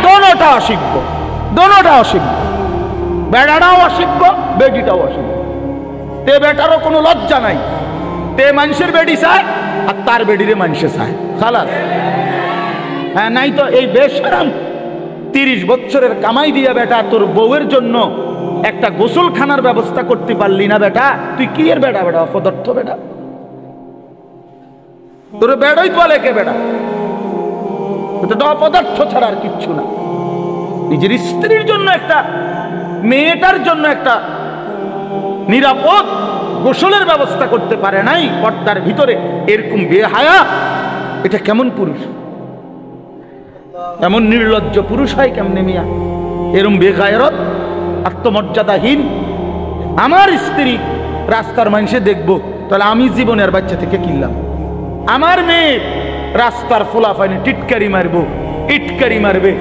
S1: দোনোটা অসিব্য, দোনোটা অসিব্য। বেড়াটাও অসিব্য, বেডিটাও অসিব্য। তে বেটারও কোনো লজ্জা নাই, তে মানুষের বেডি চায় আর তার বেডিরে মানুষে চায়, খালাস। হ্যাঁ, নাই তো এই বেশরম 30 বছরের কামাই দিয়া বেটা তোর বউয়ের জন্য একটা গোসলখানার ব্যবস্থা করতে পারলি না বেটা, তুই কি এর বেটা? বেটা অপদার্থ বেটা, তোর বেড়াই বলে কে বেটা? অপদার্থ ছাড়া আর কিচ্ছু না। নিজের স্ত্রীর জন্য একটা, মেয়েটার জন্য একটা নিরাপদ গোসলের ব্যবস্থা করতে পারে নাই পর্দার ভিতরে, এরকম বেহায়া, এটা কেমন পুরুষ? এমন নির্লজ্জ পুরুষ হয় কেমনে মিয়া? এরম বেগায়রত, আত্মমর্যাদাহীন। আমার স্ত্রী রাস্তার মানুষে দেখবো, তাহলে আমি জীবনের বাচ্চা থেকে কিনলাম। আমার মেয়ে রাস্তার ফোলাফাইনে টিটকারি মারবো, ইটকারি মারবে,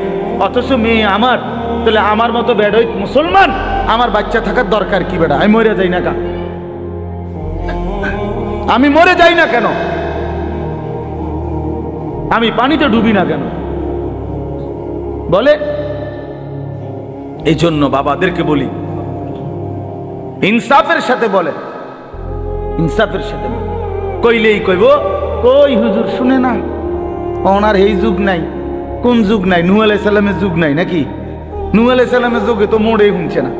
S1: অথচ মেয়ে আমার। তাহলে আমার মতো বেড়ই মুসলমান আমার বাচ্চা থাকার দরকার কি বেড়া? আমি মরে যাই না কেন? আমি মরে যাই না কেন? আমি পানিতে ডুবি না কেন? বলে। এই জন্য বাবাদেরকে বলি, ইনসাফের সাথে বলে, ইনসাফের সাথে বলে। কইলেই কইব কই হুজুর শুনে না, ওনার এই যুগ নাই। কোন যুগ নাই? নূহ আলাইহিস সালামের যুগ নাই নাকি? নূহ আলাইহিস সালামের যুগে তো মোড়েই শুনছে না,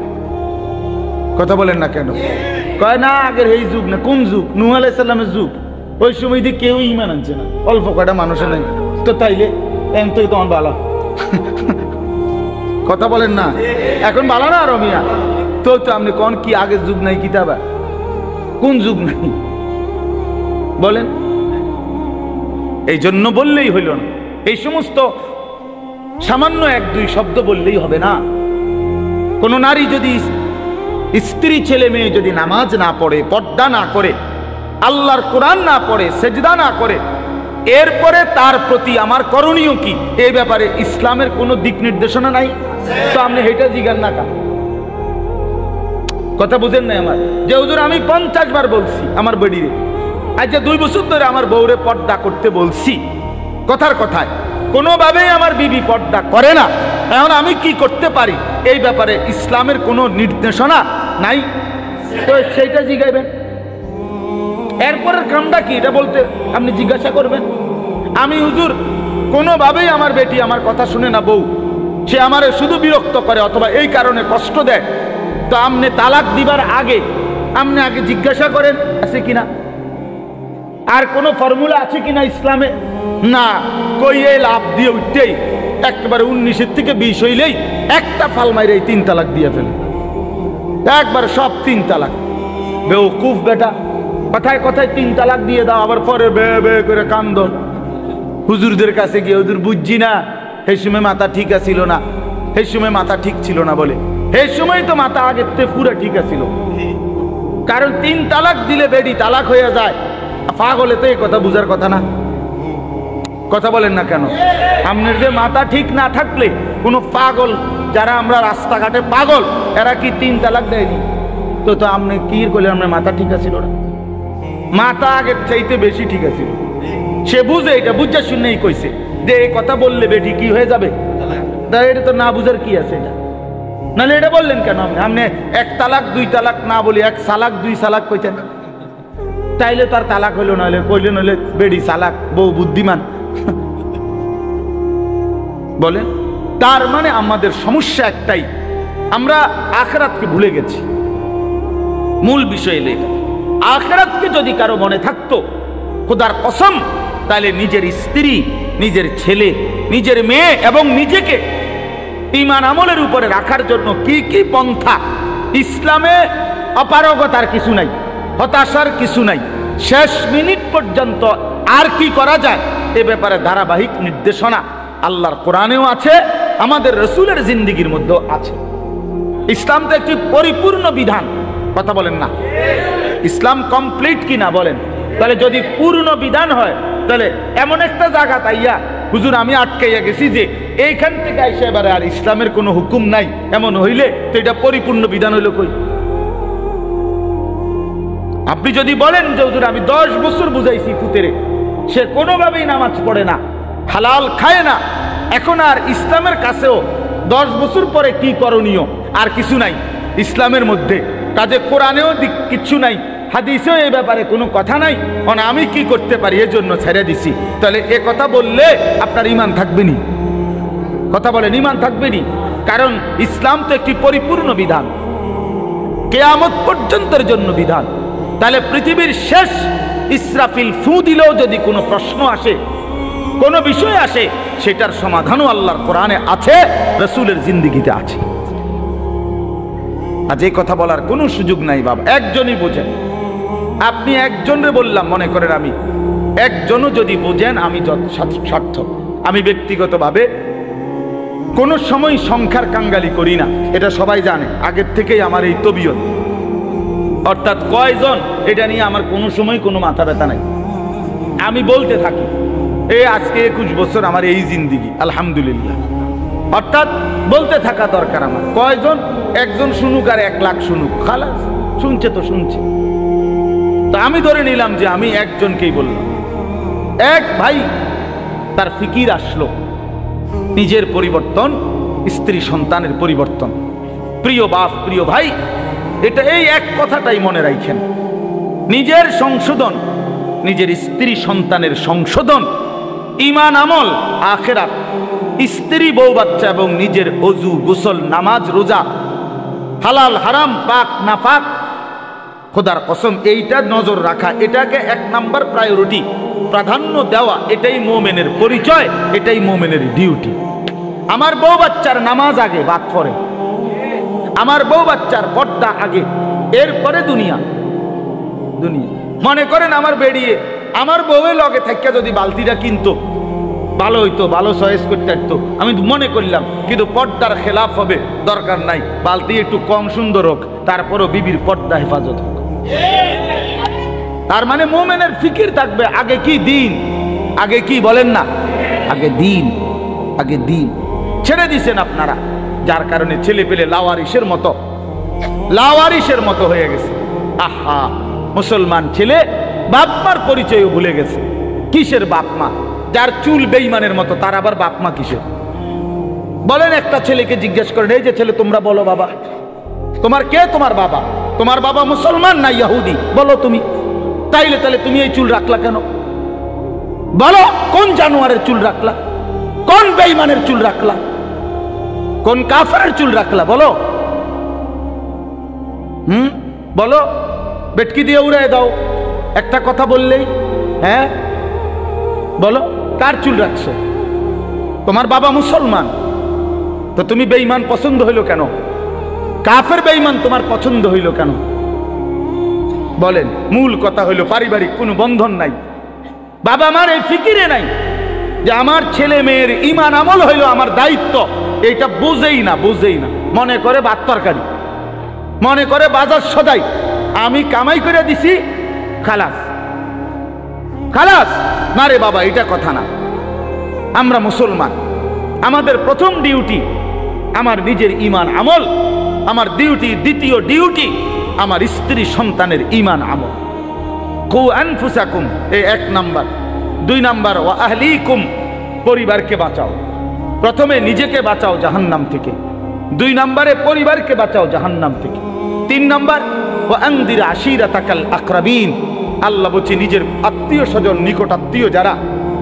S1: কথা বলেন না কেন? কয় না আগের এই যুগ না। কোন যুগ? নূহ আলাইহিস সালামের যুগ। ওই সময় দিয়ে কেউ ঈমান আনছে না, অল্প কয়টা মানুষের নাই। তো তাইলে এম তো তোমার বালা, কথা বলেন না? এখন বালা না আরো মিয়া? তো আপনি কোন কি আগের যুগ নাই কিতাবা? কোন যুগ নাই বলেন? এই জন্য বললেই হইল না। এই সমস্ত সামান্য 1-2 শব্দ বললেই হবে না। কোন নারী যদি, স্ত্রী ছেলে মেয়ে যদি নামাজ না পড়ে, পর্দা না করে, আল্লাহর কোরআন না পড়ে, সেজদা না করে, এরপরে তার প্রতি আমার করণীয় কি, এই ব্যাপারে ইসলামের কোনো দিক নির্দেশনা নাই। তো আপনি হেঁটে জিগান না কেন? কথা বুঝেন না আমার? যে হুজুর আমি 50 বার বলছি আমার বেডিরে, আজ যে 2 বছর ধরে আমার বউরে পর্দা করতে বলছি, কথার কথায় কোনোভাবেই আমার বিবি পর্দা করে না। এখন আমি কি করতে পারি? এই ব্যাপারে ইসলামের কোনো নির্দেশনা নাই। তো সেইটা জিগাইবেন। এরপরের কামটা কি এটা বলতে আপনি জিজ্ঞাসা করবেন। আমি হুজুর কোনোভাবেই আমার বেটি আমার কথা শুনে না, বউ সে আমারে শুধু বিরক্ত করে অথবা এই কারণে কষ্ট দেয়, তো আপনি তালাক দিবার আগে আপনি আগে জিজ্ঞাসা করেন আছে কিনা, আর কোনো ফর্মুলা আছে কিনা ইসলামে? না, কই এই লাভ দিয়ে উঠতেই একেবারে 19 থেকে 20 হইলেই একটা ফাল মাইরে 3 তালাক দিয়ে ফেলে, একবার সব 3 তালাক। বেওকুফ বেটা, কথায় কথায় 3 তালাক দিয়ে দাও, আবার পরে বে বে করে কান্দ। হুজুরদের কাছে গিয়ে হুজুর বুঝছি না, সেই সময় মাথা ঠিক আছিল না, সেই সময় মাথা ঠিক ছিল না বলে। সেই সময় তো মাথা আগের থেকে পুরো ঠিক আছিল, কারণ 3 তালাক দিলে বেডি তালাক হয়ে যায়। পাগলে তো এই কথা বুঝার কথা না, কথা বলেন না কেন? আপনার যে মাথা ঠিক না থাকলে কোনো পাগল, যারা আমরা রাস্তাঘাটে পাগল, এরা কি 3 তালাক দেয়নি? তো তো আপনি কি করলেন? আপনার মাথা ঠিক আছিল না, মাথা আগের চাইতে বেশি ঠিক আছিল। সে বুঝে, এটা বুঝা শুনেই কইছে যে এই কথা বললে বেটি কি হয়ে যাবে। এটা তো না বুঝার কি আছে এটা? নাহলে এটা বললেন কেন আপনি? আপনি 1 তালাক 2 তালাক না বলি 1 সালাক 2 সালাক কইতেন, তাইলে তার তালাক হইল, নাহলে কইলেন হইলে বেডি সালাক, বউ বুদ্ধিমান। বলেন, তার মানে আমাদের সমস্যা একটাই, আমরা আখিরাতকে ভুলে গেছি। মূল বিষয় এলে আখিরাতকে যদি কারো মনে থাকতো খোদার কসম, তাহলে নিজের স্ত্রী, নিজের ছেলে, নিজের মেয়ে এবং নিজেকে ঈমান আমলের উপরে রাখার জন্য কি কি পন্থা, ইসলামে অপারগতার কিছু নাই, হতাশার কিছু নাই, শেষ মিনিট পর্যন্ত আর কি করা যায় এ ব্যাপারে ধারাবাহিক নির্দেশনা আল্লাহর কোরআনেও আছে, আমাদের রসুলের জিন্দেগির মধ্যেও আছে। ইসলাম তো একটি পরিপূর্ণ বিধান, কথা বলেন না? ইসলাম কমপ্লিট কিনা বলেন? তাহলে যদি পূর্ণ বিধান হয়, তাহলে এমন একটা জায়গা তাইয়া হুজুর আমি আটকাইয়া গেছি যে এইখান থেকে আইসা এবারে আর ইসলামের কোনো হুকুম নাই, এমন হইলে তো এটা পরিপূর্ণ বিধান হইল কই? আপনি যদি বলেন যে হুজুর আমি 10 বছর বুঝাইছি পুতেরে, সে কোনোভাবেই নামাজ পড়ে না, হালাল খায় না, এখন আর ইসলামের কাছেও 10 বছর পরে কি করণীয় আর কিছু নাই ইসলামের মধ্যে, কাজে কোরআনেও কিচ্ছু নাই, হাদিসেও এই ব্যাপারে কোনো কথা নাই, মানে আমি কি করতে পারি এর জন্য ছেড়ে দিছি, তাহলে এ কথা বললে আপনার ঈমান থাকবে নি? কথা বলেন, ঈমান থাকবে নি? কারণ ইসলাম তো একটি পরিপূর্ণ বিধান, কিয়ামত পর্যন্তের জন্য বিধান। তাহলে পৃথিবীর শেষ ইসরাফিল ফু দিলেও যদি কোনো প্রশ্ন আসে, কোনো বিষয় আসে, সেটার সমাধানও আল্লাহর কোরআনে আছে, রাসূলের জিন্দেগিতে আছে। আজ এই কথা বলার কোনো সুযোগ নাই বাবা, একজনই বোঝেন। আপনি একজনরে বললাম, মনে করেন আমি একজনও যদি বোঝেন আমি সার্থক। আমি ব্যক্তিগতভাবে কোনো সময় সংখ্যার কাঙ্গালি করি না, এটা সবাই জানে, আগের থেকেই আমার এই তবিয়ত, অর্থাৎ কয়জন এটা নিয়ে আমার কোনো সময় কোনো মাথা ব্যথা নাই। আমি বলতে থাকি এই আজকে 21 বছর আমার এই জিন্দেগি, আলহামদুলিল্লাহ, অর্থাৎ বলতে থাকা দরকার আমার। কয়জন? একজন শুনুক আর 1 লাখ শুনুক, খালাস, শুনছে তো শুনছে। তো আমি ধরে নিলাম যে আমি একজনকেই বললাম। এক ভাই তার ফিকির আসলো নিজের পরিবর্তন, স্ত্রী সন্তানের পরিবর্তন। প্রিয় বাপ, প্রিয় ভাই, এটা এই এক কথাটাই মনে রাখেন, নিজের সংশোধন, নিজের স্ত্রী সন্তানের সংশোধন, ঈমান আমল, আখিরাত, স্ত্রী বউ বাচ্চা এবং নিজের ওযু গোসল নামাজ রোজা, হালাল হারাম পাক নাপাক, খোদার কসম এইটা নজর রাখা, এটাকে 1 নাম্বার প্রায়োরিটি, প্রাধান্য দেওয়া, এটাই মুমিনের পরিচয়, এটাই মুমিনের ডিউটি। আমার বউ বাচ্চার নামাজ আগে, বাদ পরে। আমার বউ বাচ্চার পর্দা আগে, এরপরে দুনিয়া। দুনিয়া মনে করেন আমার বেরিয়ে আমার বউয়ের লগে থেকে যদি বালতিটা কিনতো ভালো হইতো, ভালো চয়েস করতে পারতো, আমি মনে করলাম, কিন্তু পর্দার খেলাফ হবে, দরকার নাই, বালতি একটু কম সুন্দর হোক, তারপরও বিবির পর্দা হেফাজত হোক। তার মানে মুমিনের ফিকির থাকবে আগে কি দিন, আগে কি বলেন না, আগে দিন, আগে দিন। ছেড়ে দিছেন আপনারা, যার কারণে ছেলে পেলে লাওয়ারিসের মতো হয়ে গেছে। আহা, মুসলমান ছেলে বাপ মার পরিচয়ও ভুলে গেছে। কিসের বাপ মা? যার চুল বেঈমানের মতো, তার আবার বাপ মা কিসের? বলেন, একটা ছেলেকে জিজ্ঞেস করেন, এই যে ছেলে তোমরা বলো বাবা, তোমার কে তোমার বাবা? তোমার বাবা মুসলমান না ইহুদি? বলো তুমি। তাইলে তুমি এই চুল রাখলা কেন? বলো, কোন জানোয়ারের চুল রাখলা? কোন বেঈমানের চুল রাখলা? কোন কাফেরের চুল রাখলা? বলো, বলো, বেটকি দিয়ে উড়াই দাও একটা কথা বললেই। হ্যাঁ বলো, কার চুল রাখছো? তোমার বাবা মুসলমান, তো তুমি বেঈমান পছন্দ হইল কেন? কাফের বেঈমান তোমার পছন্দ হইল কেন? বলেন। মূল কথা হইল পারিবারিক কোনো বন্ধন নাই, বাবা মার এই ফিকিরে নাই যে আমার ছেলে মেয়ের ঈমান আমল হইল আমার দায়িত্ব, এইটা বুঝেই না। মনে করে ভাত তরকারি, মনে করে বাজার সদাই, আমি কামাই করে দিছি, খালাস খালাস। না রে বাবা, এটা কথা না। আমরা মুসলমান, আমাদের প্রথম ডিউটি আমার নিজের ঈমান আমল, আমার ডিউটি, দ্বিতীয় ডিউটি আমার স্ত্রী সন্তানের ঈমান আমল। কু আনফুসাকুম, এই 1 নাম্বার। 2 নাম্বার, ওয়া আহলিকুম, পরিবারকে বাঁচাও। প্রথমে নিজেকে বাঁচাও জাহান্নাম থেকে, 2 নাম্বারে পরিবারকে বাঁচাও জাহান্নাম থেকে, 3 নাম্বার ওয়া আনদির আশিরাতাকাল আকরাবিন, আল্লাহ বলছে নিজের আত্মীয় স্বজন, নিকট আত্মীয় যারা,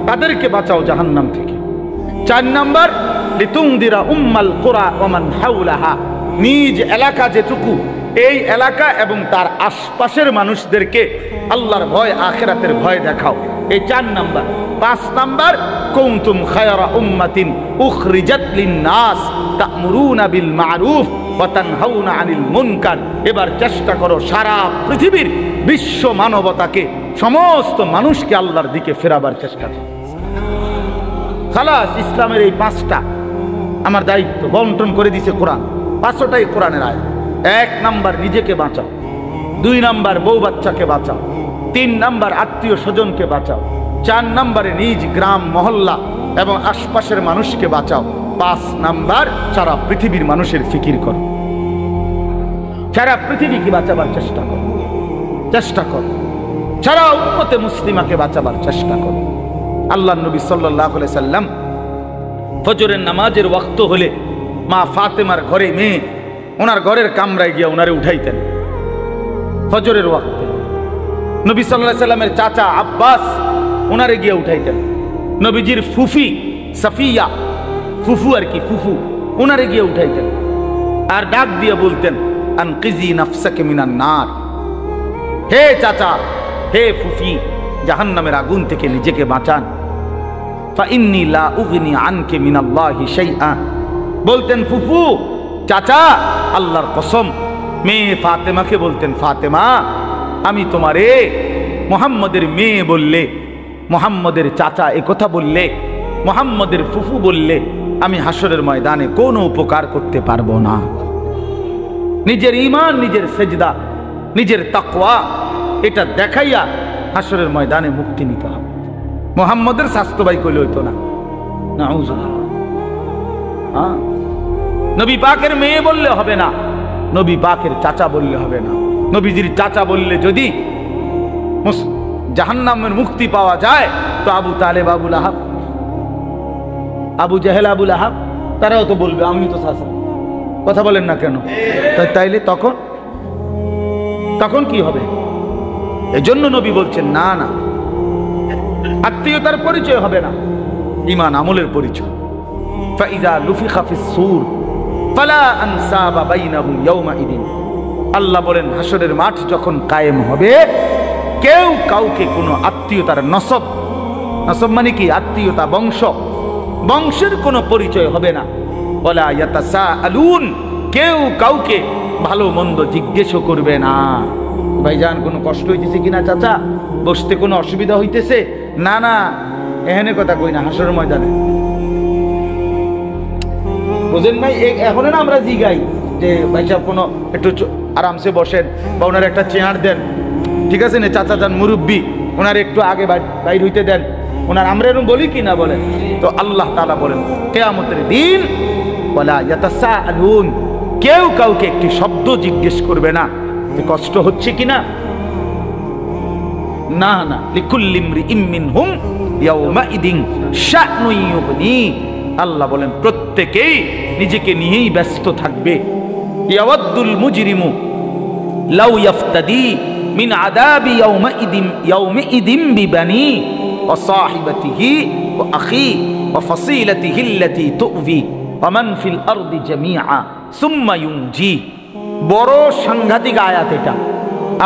S1: তাদেরকে বাঁচাও জাহান্নাম থেকে। 4 নাম্বার লিতুনদিরা উম্মাল কুরা ওয়া মান হাওলাহা, নিজ এলাকা যেটুকু এই এলাকা এবং তার আশপাশের মানুষদেরকে আল্লাহর ভয়, আখিরাতের ভয় দেখাও। এই 4 নাম্বার। 5 নাম্বার, কুনতুম খায়রা উম্মাতিন উখরিজাত লিন-নাস তা'মুরুনা বিল মা'রুফ ওয়া তানহাউনা আনিল মুনকার। এবার চেষ্টা করো সারা পৃথিবীর বিশ্ব মানবতাকে, সমস্ত মানুষকে আল্লাহর দিকে ফেরাবার চেষ্টা করো। খালাস, ইসলামের এই 5টা আমার দায়িত্ব, বন্টন করে দিয়েছে কোরআন। 5টাই কোরআনের আয়াত। 1 নাম্বার, নিজেকে বাঁচাও। 2 নাম্বার, বউ বাচ্চাকে বাঁচাও। 3 নাম্বার, আত্মীয় স্বজনকে বাঁচাও। 4 নাম্বারে নিজ গ্রাম মহল্লা এবং আশপাশের মানুষকে বাঁচাও। 5 নাম্বার, সারা পৃথিবীর মানুষের ফিকির করো, সারা পৃথিবীকে বাঁচাবার চেষ্টা করো, চেষ্টা করো, সারা উম্মতে মুসলিমাকে বাঁচাবার চেষ্টা করো। আল্লাহ নবী সাল্লাল্লাহু আলাইহি সাল্লাম ফজরের নামাজের ওয়াক্ত হলে মা ফাতেমার ঘরে মেয়ে ওনার ঘরের কামরায় গিয়া ওনারে উঠাইতেন। ফজরের ওয়াক্তে নবী সাল্লাল্লাহু আলাইহি সাল্লামের চাচা আব্বাস ওনারে গিয়া উঠাইতেন। নবীজির ফুফি সাফিয়া, ফুফু আর কি, ফুফু, ওনারে গিয়া উঠাইতেন আর ডাক দিয়ে বলতেন, আনকিজি নাফসাকে মিনান নার। হে চাচা, হে ফুফি, জাহান্নামের আগুন থেকে নিজেকে বাঁচান। ফাইন্নী লা উগনি আনকে মিনাল্লাহি শাইআ। বলতেন ফুফু, চাচা, আল্লাহর কসম। মেয়ে ফাতেমাকে বলতেন, ফাতেমা, আমি তোমারে মুহাম্মদের মেয়ে বললে, মুহাম্মদের চাচা এ কথা বললে, মুহাম্মদের ফুফু বললে আমি হাসরের ময়দানে কোনো উপকার করতে পারবো না। নিজের ঈমান, নিজের সেজদা, নিজের তাকওয়া এটা দেখাইয়া হাসরের ময়দানে মুক্তি নিতে হবে। মুহাম্মদের স্বাস্থ্য ভাই কইলে হইতো না। নবী পাকের মেয়ে বললে হবে না, নবী পাকের চাচা বললে হবে না। নবীজির চাচা বললে যদি জাহান্নামের মুক্তি পাওয়া যায় তো আবু তালেব, আবু লাহাব, আবু জাহেল, আবু লাহাব তারাও তো বলবে আমি তো চাচা। কথা বলেন না কেন? তাইলে তখন কি হবে? এজন্য নবী বলছেন, না না, আত্মীয়তার পরিচয় হবে না, ঈমান আমলের পরিচয়। ফাইযা লুফিখা ফিস-সূর ফালা আনসাবা বাইনাহুম ইয়াওমাইদিন। আল্লাহ বলেন, হাসরের মাঠ যখন কায়েম হবে, কেউ কাউকে কোনো আত্মীয়তার নসব মানে কি? আত্মীয়তা, বংশের কোনো পরিচয় হবে না। ওয়ালা ইয়াতাসাআলুন, কেউ কাউকে ভালো মন্দ জিজ্ঞেসও করবে না। ভাইজান, কোনো কষ্ট হইতেছে কিনা চাচা? বসতে কোনো অসুবিধা হইতেছে? না না, এখানে কথা কই না, হাসরের ময়দানে। বুঝেন নাই? এখন না আমরা জিগাই যে ভাই সাহেব কোনো একটু আরামসে বসেন বা ওনার একটা চেয়ার দেন, ঠিক আছে না? চাচা যান মুরব্বী, ওনার একটু আগে বাইর হইতে দেন, ওনার আমরা এরকম বলি কি না বলেন? তো আল্লাহ তাআলা বলেন, কিয়ামতের দিন ওয়ালা ইয়াতাসাআলুন, কেউ কাউকে একটি শব্দ জিজ্ঞেস করবে না যে কষ্ট হচ্ছে কিনা। না না, লিকুল্লি ইমরিইম মিনহুম ইয়াওমাইদিন শা'নুন ইউগনি। আল্লাহ বলেন, প্রত্যেকেই নিজেকে নিয়েই ব্যস্ত থাকবে। ইয়াওয়াদ্দুল মুজরিমু লাউ ইয়াফতাদি মিন আযাবি ইয়াওমাইদিন বিবানি ওয়া সাহিবাতিহি ওয়া আখি ওয়া ফাসিলাতিহি আল্লাতী তু'বি ওয়া মান ফিল আরদি জামিআ সুম্মা ইউনজি। বড় সাংঘাতিক আয়াত এটা।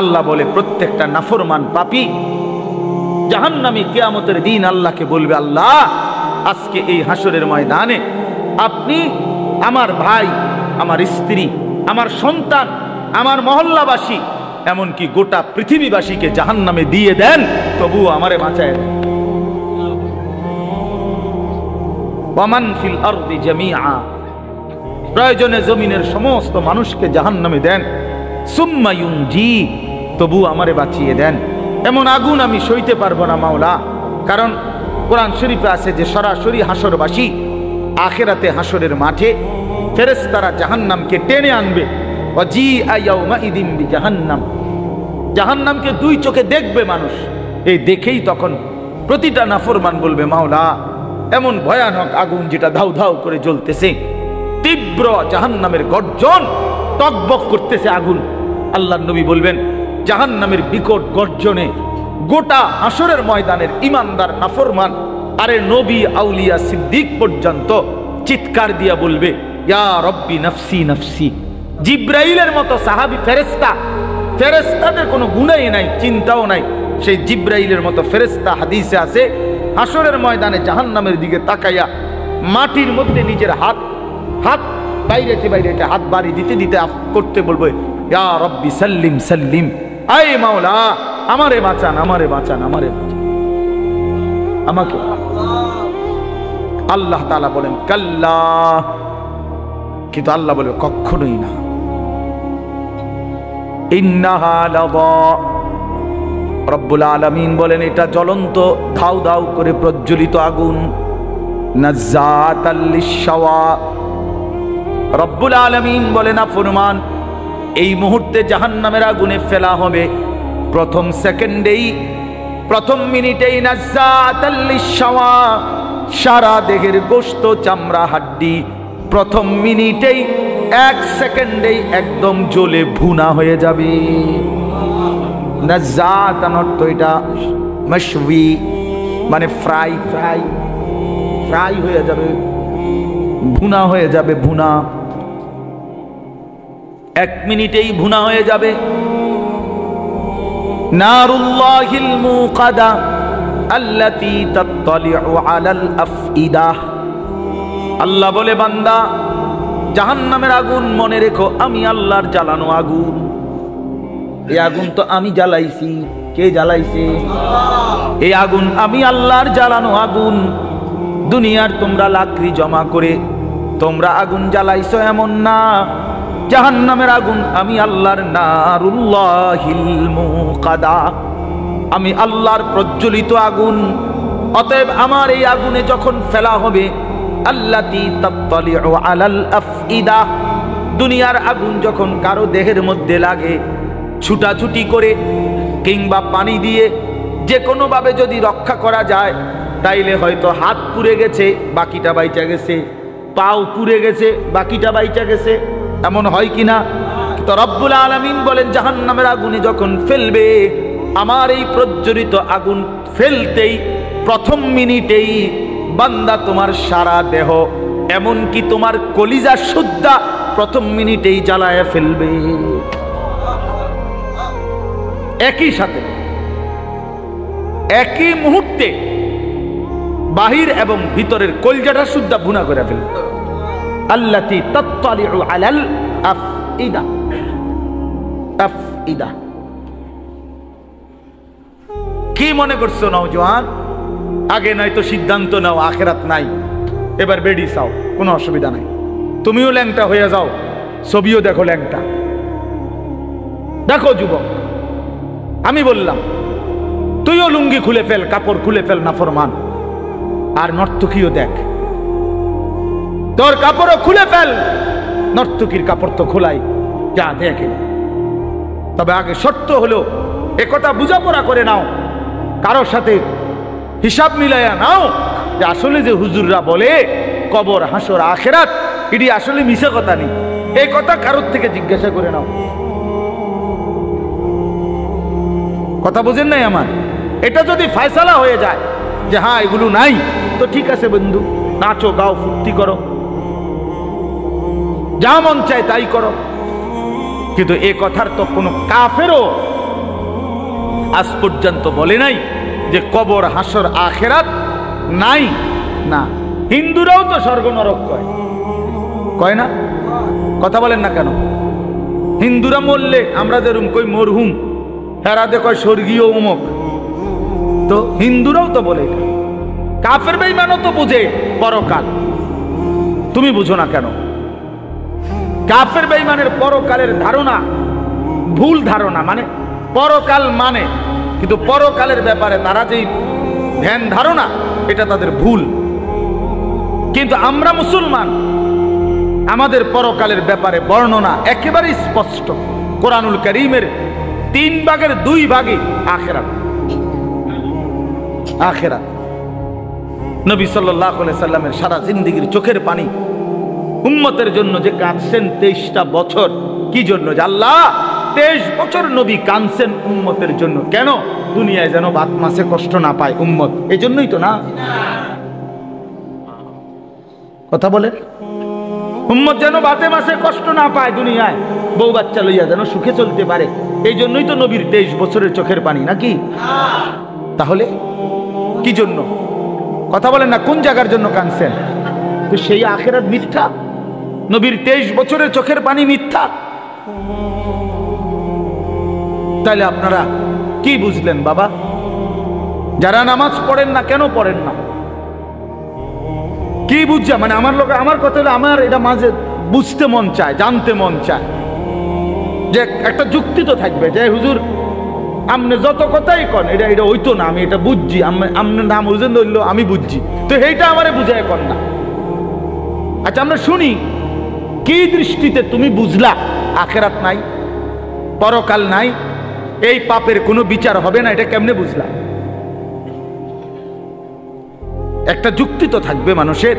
S1: আল্লাহ বলে, প্রত্যেকটা নাফরমান পাপী জাহান্নামী কিয়ামতের দিন আল্লাহকে বলবে, আল্লাহ, আজকে এই হাসরের ময়দানে আপনি আমার ভাই, আমার স্ত্রী, আমার সন্তান, আমার মহল্লাবাসী, এমনকি গোটা পৃথিবীবাসীকে জাহান্নামে দিয়ে দেন, তবুও আমারে বাঁচায় দেন। ওয়ামান ফিল আরদি জামিআ, প্রয়োজনে জমিনের সমস্ত মানুষকে জাহান্নামে দেন। সুম্মা ইউনজি, তবু আমারে বাঁচিয়ে দেন। এমন আগুন আমি সইতে পারবো না মাওলা। কারণ কোরআন শরীফে আছে যে সরাসরি হাসরবাসী আখিরাতে হাসরের মাঠে ফেরেশতারা জাহান্নামকে টেনে আনবে। ওয়াজিআ ইয়াওমাইদিন বিজাহান্নাম, জাহান্নামকে 2 চোখে দেখবে মানুষ। এই দেখেই তখন প্রতিটা নাফরমান বলবে, মাওলা, এমন ভয়ানক আগুন যেটা ধাউ ধাউ করে জ্বলতেছে, তীব্র জাহান্নামের গর্জন, টকবক করতেছে আগুন। আল্লাহর নবী বলবেন, জাহান্নামের বিকট গর্জনে গোটা হাসরের ময়দানের ইমানদার নাফরমান, আরে নবী, আউলিয়া, সিদ্দিক পর্যন্ত চিৎকার দিয়া বলবে, ইয়া রব্বি নফসি নফসি, জিব্রাইলের মতো সাহাবী ফেরেশতা, ফেরেশতাদের কোনো গুণাই নাই, চিন্তাও নাই, সেই জিব্রাইলের মতো ফেরেশতা হাদিসে আছে হাসরের ময়দানে জাহান্নামের দিকে তাকাইয়া মাটির মধ্যে নিজের হাত বাইরেতে হাত বাড়ি দিতে দিতে করতে বলবে, ইয়া রব্বি সাল্লিম সাল্লিম, আয় মাওলা আমারে বাঁচান, আমারে বাঁচান, আমারে বাঁচান, আমাকে। আল্লাহ তাআলা বলেন কাল্লা, কিন্তু আল্লাহ বলে কখনোই না। ইন্নাহা লাযা, রব্বুল আলামিন বলেন এটা জ্বলন্ত ধাউ ধাউ করে প্রজ্বলিত আগুন। নাজ্জাতাল লিশ-শাওয়া, রব্বুল আলামিন বলেন আফরমান এই মুহূর্তে জাহান্নামের আগুনে ফেলা হবে, প্রথম সেকেন্ডেই, প্রথম মিনিটেই নাজ্জাতাল লিশ-শাওয়া, সারা দেহের গোশত চামড়া হাড্ডি প্রথম মিনিটেই, এক সেকেন্ডেই একদম জ্বলে ভুনা হয়ে যাবে। নাজ্জাতান অর্থ এটা মাশওয়ি, মানে ফ্রাই ফ্রাই ফ্রাই হয়ে যাবে, ভুনা হয়ে যাবে, ভুনা এক মিনিটেই ভুনা হয়ে যাবে। নারুল্লাহিল মুকাদা আল্লাতী তাত্তালিউ আলাল আফইদা, আল্লাহ বলে বান্দা জাহান্নামের আগুন মনে রেখো আমি আল্লাহর জ্বালানো আগুন। এই আগুন তো আমি জ্বালাইছি, কে জ্বালাইছে? এই আগুন আমি আল্লাহর জ্বালানো আগুন। দুনিয়ার তোমরা লাকড়ি জমা করে তোমরা আগুন জ্বালাইছো এমন না, জাহান্নামের আগুন আমি আল্লাহর, নারুল্লাহিল মুকাদা, আমি আল্লাহর প্রজ্বলিত আগুন। অতএব আমার এই আগুনে যখন ফেলা হবে, আল্লাতী তাত্তালিউ আলাল আফইদা, দুনিয়ার আগুন যখন কারো দেহের মধ্যে লাগে, ছুটাছুটি করে কিংবা পানি দিয়ে যে কোনোভাবে যদি রক্ষা করা যায়, তাইলে হয়তো হাত পুড়ে গেছে বাকিটা বাইচা গেছে, পাও পুড়ে গেছে বাকিটা বাইচা গেছে, এমন হয় কিনা? তো রব্বুল আলামিন বলেন জাহান্নামের আগুনে যখন ফেলবে, আমার এই প্রজ্বলিত আগুন ফেলতেই প্রথম মিনিটেই বান্দা তোমার সারা দেহ এমনকি তোমার কলিজা সুদ্ধা প্রথম মিনিটেই জ্বালায় ফেলবে। একই সাথে একই মুহূর্তে বাহির এবং ভিতরের কলিজাটা সুদ্ধা ভুনা করে ফেলবে। আল্লাতী তাত্তালিউ আলাল আফইদা, আফইদা। কি মনে করছো নওজোয়ান? আগে নয়তো সিদ্ধান্ত নাও আখেরাত নাই, এবার বেডি চাও, কোনো অসুবিধা নাই। তুমিও ল্যাংটা হয়ে যাও, ছবিও দেখো ল্যাংটা। দেখো যুবক, আমি বললাম তুইও লুঙ্গি খুলে ফেল, কাপড় খুলে ফেল নাফরমান, আর নর্তকীও দেখ, তোর কাপড়ও খুলে ফেল, নর্তকীর কাপড় তো খোলাই, যা দেখে। তবে আগে শর্ত হলো একথা বুঝাপড়া করে নাও, কারোর সাথে হিসাব মিলাইয়া নাও যে আসলে যে হুজুররা বলে কবর হাসর আখেরাত, এটি আসলে মিশা কথা নেই, এই কথা কারোর থেকে জিজ্ঞাসা করে নাও। কথা বুঝেন নাই আমার? এটা যদি ফয়সালা হয়ে যায় যে হ্যাঁ এগুলো নাই, তো ঠিক আছে বন্ধু, নাচো গাও ফুর্তি করো, যা মন চায় তাই করো। কিন্তু এ কথার তো কোনো কাফেরও আজ পর্যন্ত বলে নাই যে কবর হাসর আখেরাত নাই। না, হিন্দুরাও তো স্বর্গ নরক কয়, কয় না? কথা বলেন না কেন? হিন্দুরা মরলে আমরা যেরকম কই মরহুম, হেরাতে কয় স্বর্গীয় অমুক, তো হিন্দুরাও তো বলে। কাফের বেঈমানও তো বুঝে পরকাল, তুমি বুঝো না কেন? কাফের বেঈমানের পরকালের ধারণা ভুল ধারণা, মানে পরকাল মানে, কিন্তু পরকালের ব্যাপারে তারা যেই ধ্যান ধারণা, এটা তাদের ভুল। কিন্তু আমরা মুসলমান, আমাদের পরকালের ব্যাপারে বর্ণনা একেবারে স্পষ্ট। কোরআনুল কারীমের 3 ভাগের 2 ভাগে আখিরাত, আখিরাত। নবী সাল্লাল্লাহু আলাইহি সাল্লামের সারা জিন্দেগীর চোখের পানি উম্মতের জন্য যে কাঁদছেন 23টা বছর, কি জন্য? যে আল্লাহ 23 বছর নবী কাঁদছেন উম্মতের জন্য। কেন? দুনিয়ায় যেন বাত মাসে কষ্ট না পায় উম্মত, এই জন্যই তো না? কথা বলে উম্মত যেন বাতে মাসে কষ্ট না পায়, দুনিয়ায় বউ বাচ্চা লইয়া যেন সুখে চলতে পারে। এই জন্যই তো নবীর 23 বছরের চোখের পানি, নাকি? তাহলে কি জন্য কথা বলেন না, কোন জায়গার জন্য কাঁদছেন? তো সেই আখিরাত মিথ্যা, নবীর 23 বছরের চোখের পানি মিথ্যা। তাহলে আপনারা কি বুঝলেন বাবা? যারা নামাজ পড়েন না, কেন পড়েন না? কি বুঝছে? মানে আমার লোক, আমার কথা হলো, আমার এটা মাঝে বুঝতে মন চায়, জানতে মন চায় যে একটা যুক্তি তো থাকবে যে হুজুর আপনি যত কথাই কন এটা এটা হইতো না, আমি এটা বুঝছি, আপনার নাম বুঝেন ধরলো আমি বুঝছি, তো এইটা আমারে বুঝায় কর না। আচ্ছা আমরা শুনি, কি দৃষ্টিতে তুমি বুঝলা আখেরাত নাই, পরকাল নাই, এই পাপের কোনো বিচার হবে না, এটা কেমনে বুঝলা? একটা যুক্তি তো থাকবে মানুষের।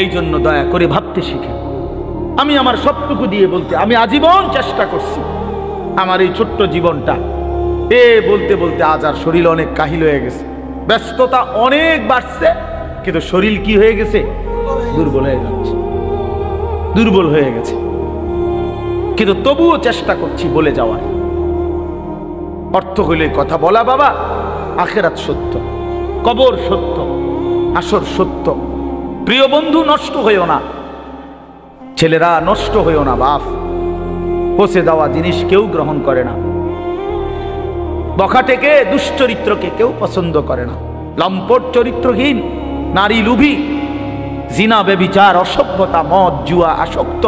S1: এই জন্য দয়া করে ভাবতে শিখে। আমি আমার সবটুকু দিয়ে বলতে, আমি আজীবন চেষ্টা করছি আমার এই ছোট্ট জীবনটা বলতে বলতে আজ আর শরীর অনেক কাহিল হয়ে গেছে, ব্যস্ততা অনেক বাড়ছে, কিন্তু শরীর কি হয়ে গেছে? দুর্বল হয়ে যাচ্ছে, দুর্বল হয়ে গেছে। কিন্তু তবুও চেষ্টা করছি বলে যাওয়ার। অর্থ হইলে কথা বলা, বাবা আখেরাত সত্য, কবর সত্য, আসর সত্য। প্রিয় বন্ধু, নষ্ট হইও না, ছেলেরা নষ্ট হইও না। বাপ, পচে দেওয়া জিনিস কেউ গ্রহণ করে না, বখাটেকে, দুশ্চরিত্রকে কেউ পছন্দ করে না। লম্পট, চরিত্রহীন, নারী লুভী, জিনা, বেবিচার, অসভ্যতা, মদ, জুয়া আসক্ত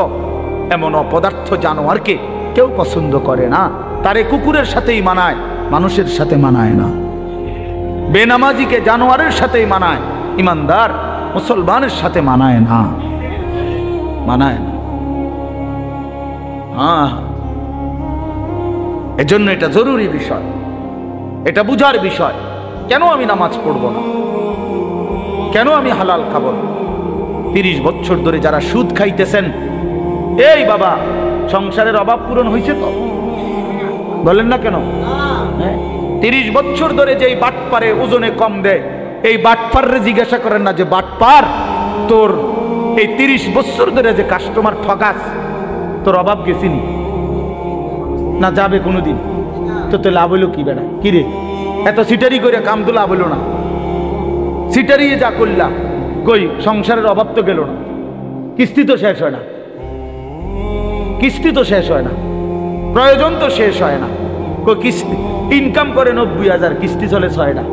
S1: এমন অপদার্থ জানোয়ারকে কেউ পছন্দ করে না। তারে কুকুরের সাথেই মানায়, মানুষের সাথে মানায় না। বেনামাজিকে জানোয়ারের সাথেই মানায়, ইমানদার মুসলমানের সাথে মানায় না, মানায় না। এজন্য এটা জরুরি বিষয়, এটা বুঝার বিষয়। কেন আমি নামাজ পড়ব না? কেন আমি হালাল খাবো না? 30 বছর ধরে যারা সুদ খাইতেছেন, এই বাবা সংসারের অভাব পূরণ হয়েছে তো? বলেন না কেন? 30 বছর ধরে যেই বাটপারে ওজনে কম দেয়, এই বাটপারে জিজ্ঞাসা করেন না যে বাটপার তোর এই 30 বছর ধরে যে কাস্টমার ঠকাস, তোর অভাব গেছিনি না? যাবে কোনোদিন? তো লাভ হইলো কি বেড়া? কি রে এত সিটারি করে কাম তো লাভ হইলো না, সিটারি যা করলা, কই সংসারের অভাব তো গেল না, কিস্তি তো শেষ হয় না, কিস্তি তো শেষ হয় না, প্রয়োজন তো শেষ হয় না। কই কিস্তি ইনকাম করে 90,000, কিস্তি চলে 6টা।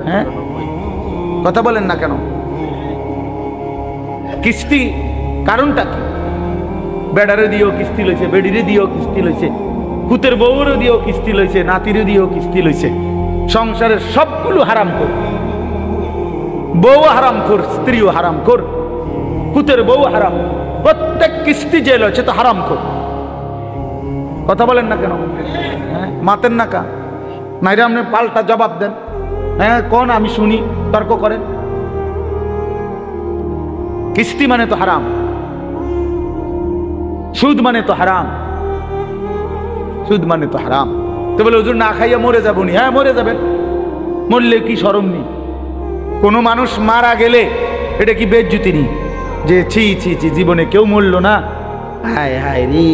S1: হ্যাঁ, কথা বলেন না কেন? কিস্তি কারণটা কি? বেড়ারে দিয়েও কিস্তি লইছে, বেডিরে দিয়েও কিস্তি লইছে, কুতের বউরে দিয়েও কিস্তি লইছে, নাতিরে দিয়েও কিস্তি লইছে। সংসারের সবগুলো হারাম কর, বউ হারাম কর, স্ত্রীও হারাম কর, কুতের বউ হারাম, প্রত্যেক কিস্তি যে লইছে তো হারাম কর। কথা বলেন না কেন? হ্যাঁ, মাতেন না কা নাইরে আপনি পাল্টা জবাব দেন। হ্যাঁ কোন, আমি শুনি, তর্ক করেন। কিস্তি মানে তো হারাম, সুদ মানে তো হারাম, সুদ মানে তো হারাম। তো বলে হুজুর না খাইয়া মরে যাবো নি? হ্যাঁ মরে যাবেন, মরলে কি শরম নি? কোনো মানুষ মারা গেলে এটা কি বেজ্জতি নি যে ছি ছি ছি জীবনে কেউ মরলো না, হায় হায় রে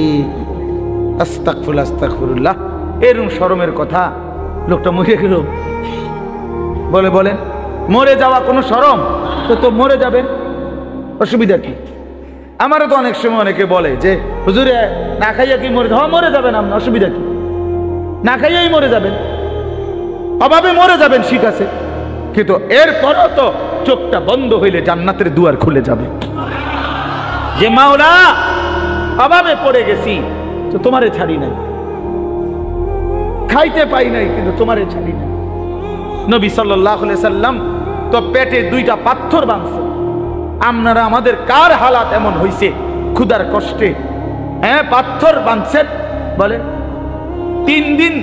S1: আস্তাগফিরুল্লাহ আস্তাগফিরুল্লাহ, এরকম শরমের কথা? লোকটা মরে গেল বলে, বলেন মরে যাওয়া কোনো শরম? তো মরে যাবেন, অসুবিধা কি? আমারও তো অনেক সময় অনেকে বলে যে হুজুরে না খাইয়া কি মরে? হ্যাঁ মরে যাবেন, আপনি অসুবিধা কি? না খাইয়াই মরে যাবেন, অভাবে মরে যাবেন, ঠিক আছে, কিন্তু এরপরও তো চোখটা বন্ধ হইলে জান্নাতের দুয়ার খুলে যাবে। যে মাওলা অভাবে পড়ে গেছি তো তোমারে ছাড়ি নাই, খাইতে পাই নাই কিন্তু তোমারে ছাড়ি নাই। নবী সাল্লাল্লাহু আলাইহি সাল্লাম তো পেটে 2টা পাথর বাঁধছে। আপনারা আমাদের কার হালাত এমন হইছে ক্ষুধার কষ্টে? হ্যাঁ পাথর বাঁধছেন, বলেন 3 দিন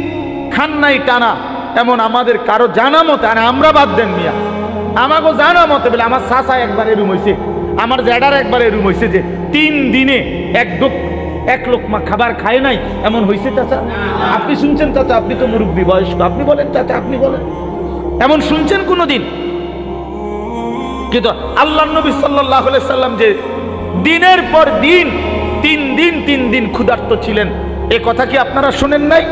S1: খান নাই টানা, এমন আমাদের কারো জানা মতে, আর আমরা বাদ দেন মিয়া, আমাকে জানা মতে বলে আমার চাচা একবার এরুম হয়েছে, আমার জ্যাডার একবার এরুম হয়েছে যে 3 দিনে এক লোকমা খাবার খায় নাই, এমন হয়েছে চাচা? আপনি শুনছেন চাচা? আপনি তো মুরব্বী বয়স্ক, আপনি বলেন চাচা, আপনি বলেন, এমন শুনছেন কোনোদিন? কিন্তু আল্লাহ নবী সাল্লাল্লাহু আলাইহি সাল্লাম যে দিনের পর দিন 3 দিন ক্ষুধার্ত ছিলেন, এ কথা কি আপনারা শুনেন নাই?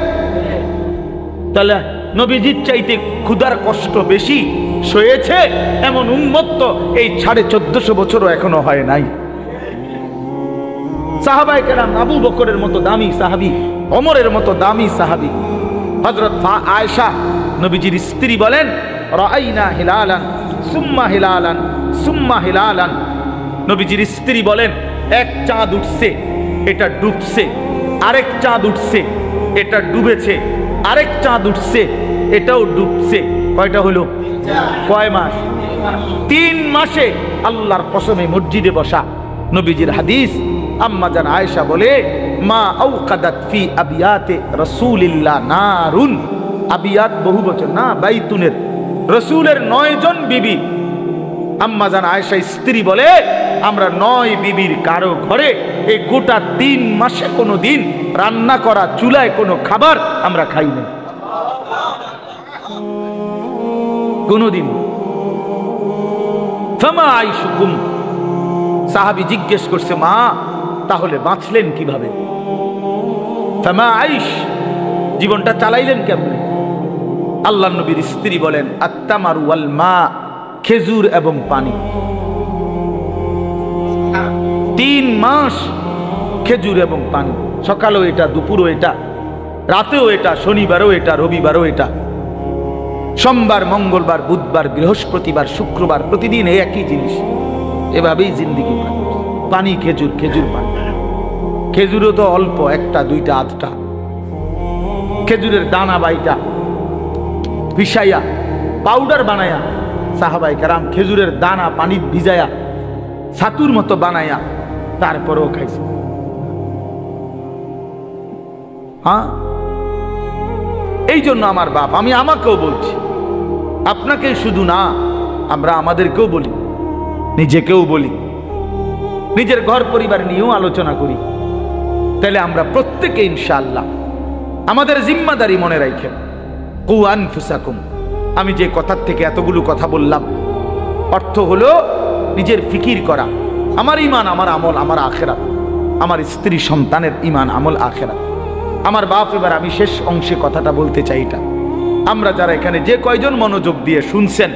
S1: তাহলে নবীজির চাইতে ক্ষুধার কষ্ট বেশি সয়েছে এমন উম্মত তো এই 1450 বছরও এখনো হয় নাই। সাহাবায়ে কেরাম, আবু বকরের মতো দামি সাহাবী, ওমরের মতো দামি সাহাবী, হযরত আয়েশা নবীজির স্ত্রী বলেন, রাআইনা হিলালান সুম্মা হিলালান সুম্মা হিলালান। নবীজির স্ত্রী বলেন, এক চাঁদ উঠছে, এটা ডুবছে, আরেক চাঁদ উঠছে, এটা ডুবেছে, আরেক চাঁদ উঠছে, এটাও ডুবছে। কয়টা হলো? কয় মাস? 3 মাসে আল্লাহর কসমে মসজিদে বসা। নবীজির হাদিস, আম্মা জান আয়েশা বলে, মা আওকাদাত ফি আবিয়াতে রাসূলিল্লাহ নারুন। আবিয়াত বহু বচন না, বাইতুনের রাসূলের 9 জন বিবি। আম্মা জান আয়েশা স্ত্রী বলে, আমরা 9 বিবির কারো ঘরে এই গোটা 3 মাসে কোনো দিন রান্না করা চুলায় কোনো খাবার আমরা খাই না, কোনদিন। ফামা আইশুকুম। সাহাবী জিজ্ঞেস করছে, মা তাহলে বাঁচলেন কিভাবে? ফামা আইশ, জীবনটা চালাইলেন কেমনে? আল্লাহর নবীর স্ত্রী বলেন, আত্তামারু ওয়াল মা, খেজুর এবং পানি। 3 মাস খেজুর এবং পানি, সকালেও এটা, দুপুরও এটা, রাতেও এটা, শনিবারও এটা, রবিবারও এটা, সোমবার, মঙ্গলবার, বুধবার, বৃহস্পতিবার, শুক্রবার, প্রতিদিন একই জিনিস। এভাবেই জিন্দিগি পানি, খেজুর, খেজুর, পানি। খেজুরও তো অল্প, 1টা 2টা 8টা। খেজুরের দানা বাইটা পিসাইয়া পাউডার বানায়া সাহাবায়ে কেরাম খেজুরের দানা পানি ভিজায়া ছাতুর মতো বানায়া তারপরেও খাইছে। হ্যাঁ, এই জন্য আমার বাপ, আমি আমাকেও বলছি, আপনাকে শুধু না, আমরা আমাদেরকেও বলি, নিজেকেও বলি, নিজের ঘর পরিবার নিয়েও আলোচনা করি। তাহলে আমরা প্রত্যেকে ইনশাআল্লাহ আমাদের জিম্মাদারি মনে রাখেন। কু আনফুসাকুম। আমি যে কথার থেকে এতগুলো কথা বললাম, অর্থ হলো নিজের ফিকির করা, আমার ঈমান, আমার আমল, আমার আখিরাত, আমার স্ত্রী সন্তানের ঈমান, আমল, আখিরাত, আমার বাপ। এবার আমি শেষ অংশে কথাটা বলতে চাই, এটা আমরা যারা এখানে যে কয়জন মনোযোগ দিয়ে শুনছেন,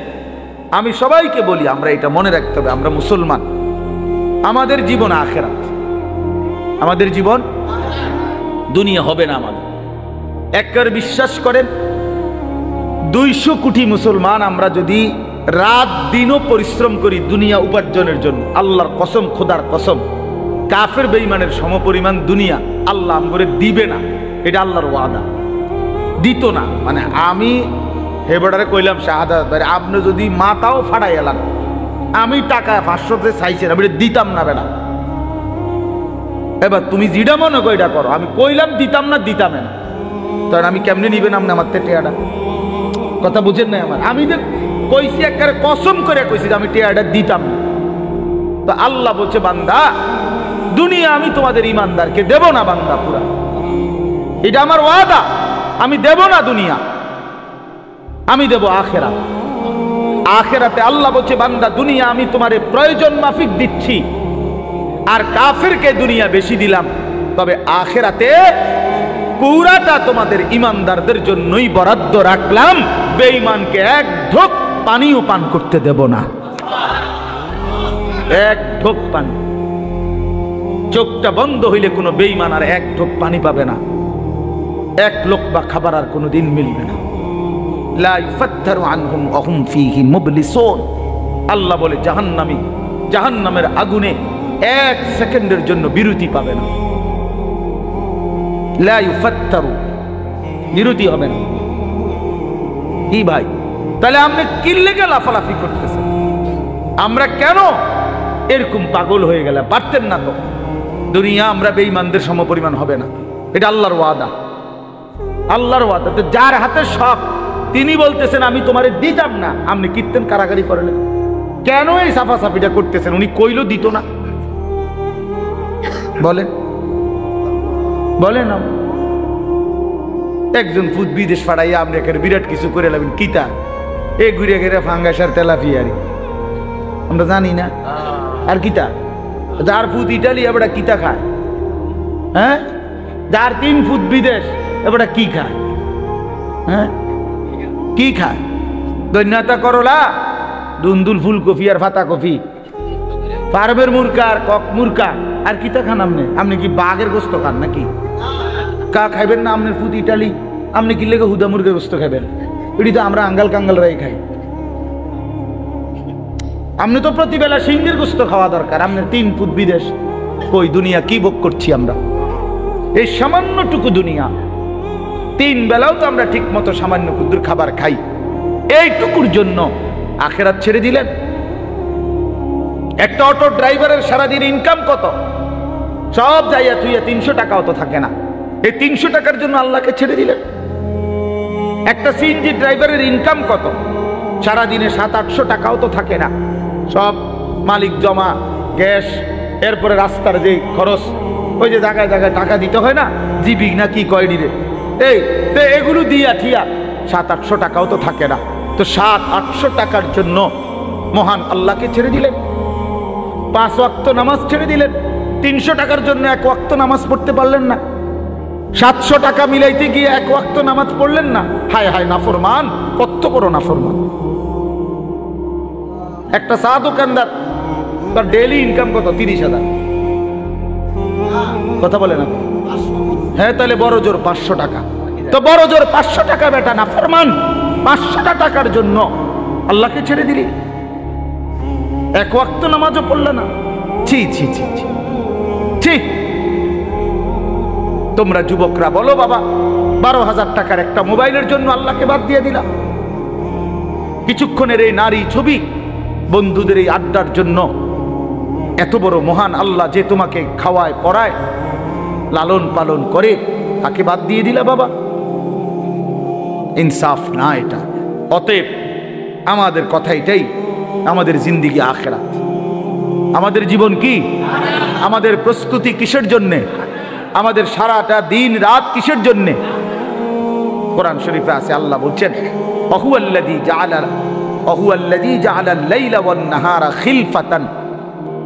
S1: আমি সবাইকে বলি, আমরা এটা মনে রাখতে হবে, আমরা মুসলমান, আমাদের জীবন আখিরাত, আমাদের জীবন দুনিয়া হবে না আমাদের। একবার বিশ্বাস করেন, 200 কোটি মুসলমান আমরা যদি রাত দিনও পরিশ্রম করি দুনিয়া উপার্জনের জন্য, আল্লাহর কসম, খোদার কসম, কাফের বেঈমানের সমপরিমাণ দুনিয়া আল্লাহ আমগরে দিবে না, এটা আল্লাহর ওয়াদা। দিত না মানে আমি হেবড়ারে কইলাম, শাহাদাত ভাই আপনি যদি মাথাও ফাড়াই এলাম, আমি টাকা 500তে চাইছেন, আমি দিতাম না বেটা। এবার তুমি যেটা মনে করো এটা করো, আমি কইলাম দিতাম না, দিতাম না, তখন আমি কেমনে নিবেন আপনি আমার টেয়াটা? কথা বুঝেন নাই আমার? আমি যে কইছি একবারে কসম করে কইছি যে আমি টেয়াটা দিতাম না। তো আল্লাহ বলছে, বান্দা দুনিয়া আমি তোমাদের ইমানদারকে দেব না বান্দা, পুরা এটা আমার ওয়াদা, আমি দেব না দুনিয়া, আমি দেব আখিরাত। আখিরাতে আল্লাহ বলছে, বান্দা দুনিয়া আমি তোমারে প্রয়োজন মাফিক দিচ্ছি, আর কাফেরকে দুনিয়া বেশি দিলাম, তবে আখিরাতে পুরাটা তোমাদের ইমানদারদের জন্যই বরাদ্দ রাখলাম, বেঈমানকে এক ঢোক পানিও পান করতে দেব না, এক ঢোক পানি। চোখটা বন্ধ হইলে কোনো বেঈমান আর এক ঢোক পানি পাবে না, এক লোকমা খাবার আর কোনোদিন মিলবে না। লা ইফাত্তারু আনহুম ওয়া হুম ফীহি মুবলিসুন। আল্লাহ বলে, জাহান্নামী জাহান্নামের আগুনে 1 সেকেন্ডের জন্য বিরতি পাবে না। লা ইফাত্তারু, বিরতি হবে না। কি ভাই, তাহলে আপনি কি লেগে লাফালাফি করতেছেন? আমরা কেন এরকম পাগল হয়ে গেলাম? পারতেন না তো? দুনিয়া আমরা বেঈমানদের সমপরিমাণ হবে না, এটা আল্লাহর ওয়াদা, আল্লাহর ওয়াদা। তো যার হাতে সব, তিনি বলতেছেন আমি তোমারে দিতাম না, আপনি কীর্তন কারাগারি করেন কেন? এই সাফাসাফিটা করতেছেন, উনি কইলো দিত না, বলেন বলেন। একজন ফুট বিদেশ ফাড়াইয়া আপনি এখানে বিরাট কিছু করে লাগবেন, কিতা এ ঘুরে ঘেরে ফাঙ্গাসার তেলাফিয়ারি আমরা জানি না। আর কিতা যার ফুট ইটালি এবারে কিতা খায়, হ্যাঁ? যার 3 ফুট বিদেশ এবারে কি খায়? হ্যাঁ, কি খায়? দৈন্যতা করলা, দুন্দুল ফুলকপি আর ফাতা কফি, ফার্মের মুরগা আর কক মুরগা আর কিতা খান আপনি? আপনি কি বাঘের গোস্ত খান নাকি? কা খাইবেন না আপনার ফুট ইটালি? আপনি কি লেগে হুদা মুরগের গোস্ত খাবেন? এটি তো আমরা আঙ্গাল কাঙ্গালরাই খাই। আপনি তো প্রতিবেলা সিংহের গোস্ত খাওয়া দরকার, আপনার 3 ফুট বিদেশ। কই দুনিয়া কি ভোগ করছি আমরা? এই সামান্যটুকু দুনিয়া, 3 বেলাও তো আমরা ঠিক মতো সামান্য ক্ষুদ্র খাবার খাই। এইটুকুর জন্য আখেরাত ছেড়ে দিলেন। একটা অটো ড্রাইভারের সারাদিন ইনকাম কত? সব যাইয়া তুইয়া 300 টাকাও তো থাকে না। এই 300 টাকার জন্য আল্লাহকে ছেড়ে দিলেন। একটা সিএনজি ড্রাইভারের ইনকাম কত? সারাদিনে 700-800 টাকাও তো থাকে না। সব মালিক জমা, গ্যাস, এরপরে রাস্তার যে খরচ, ওই যে জায়গায় জায়গায় টাকা দিতে হয় না, জিবি না কি কয় ডিরে, এগুলো দিয়া ঠিয়া 700-800 টাকাও তো থাকে না। তো 700-800 টাকার জন্য মহান আল্লাহকে ছেড়ে দিলেন। 5 ওয়াক্ত নামাজ ছেড়ে দিলেন। 300 টাকার জন্য 1 ওয়াক্ত নামাজ পড়তে পারলেন না। 700 টাকা মিলাইতে গিয়ে 1 ওয়াক্ত নামাজ পড়লেন না। হায় হায় নাফরমান, কত বড় নাফরমান। একটা চা দোকানদার, তার ডেইলি ইনকাম কত? 30,000। কথা বলে না? হ্যাঁ, তাহলে বড় জোর 500 টাকা। তো বড় জোর 500 টাকা বেটা নাফরমান, 500 টাকার জন্য আল্লাহকে ছেড়ে দিলি। 1 ওয়াক্ত নামাজও পড়লে না। ছি ছি ছি ছি ছি। তোমরা যুবকরা বলো বাবা, 12,000 টাকার একটা মোবাইলের জন্য আল্লাহকে বাদ দিয়ে দিলাম। কিছুক্ষণের এই নারী ছবি, বন্ধুদের এই আড্ডার জন্য এত বড় মহান আল্লাহ যে তোমাকে খাওয়ায় পড়ায় লালন পালন করে, তাকে বাদ দিয়ে দিলা বাবা। ইনসাফ না এটা। অতএব আমাদের কথা এটাই, আমাদের জিন্দিগি আখিরাত। আমাদের জীবন কি? আমাদের প্রস্তুতি কিসের জন্যে? আমাদের সারাটা দিন রাত কিসের জন্যে? কোরআন শরীফে আছে, আল্লাহ বলছেন ওহুয়াল্লাযী জাআলা আল-লাইলা ওয়ান-নাহারা খিলফাতান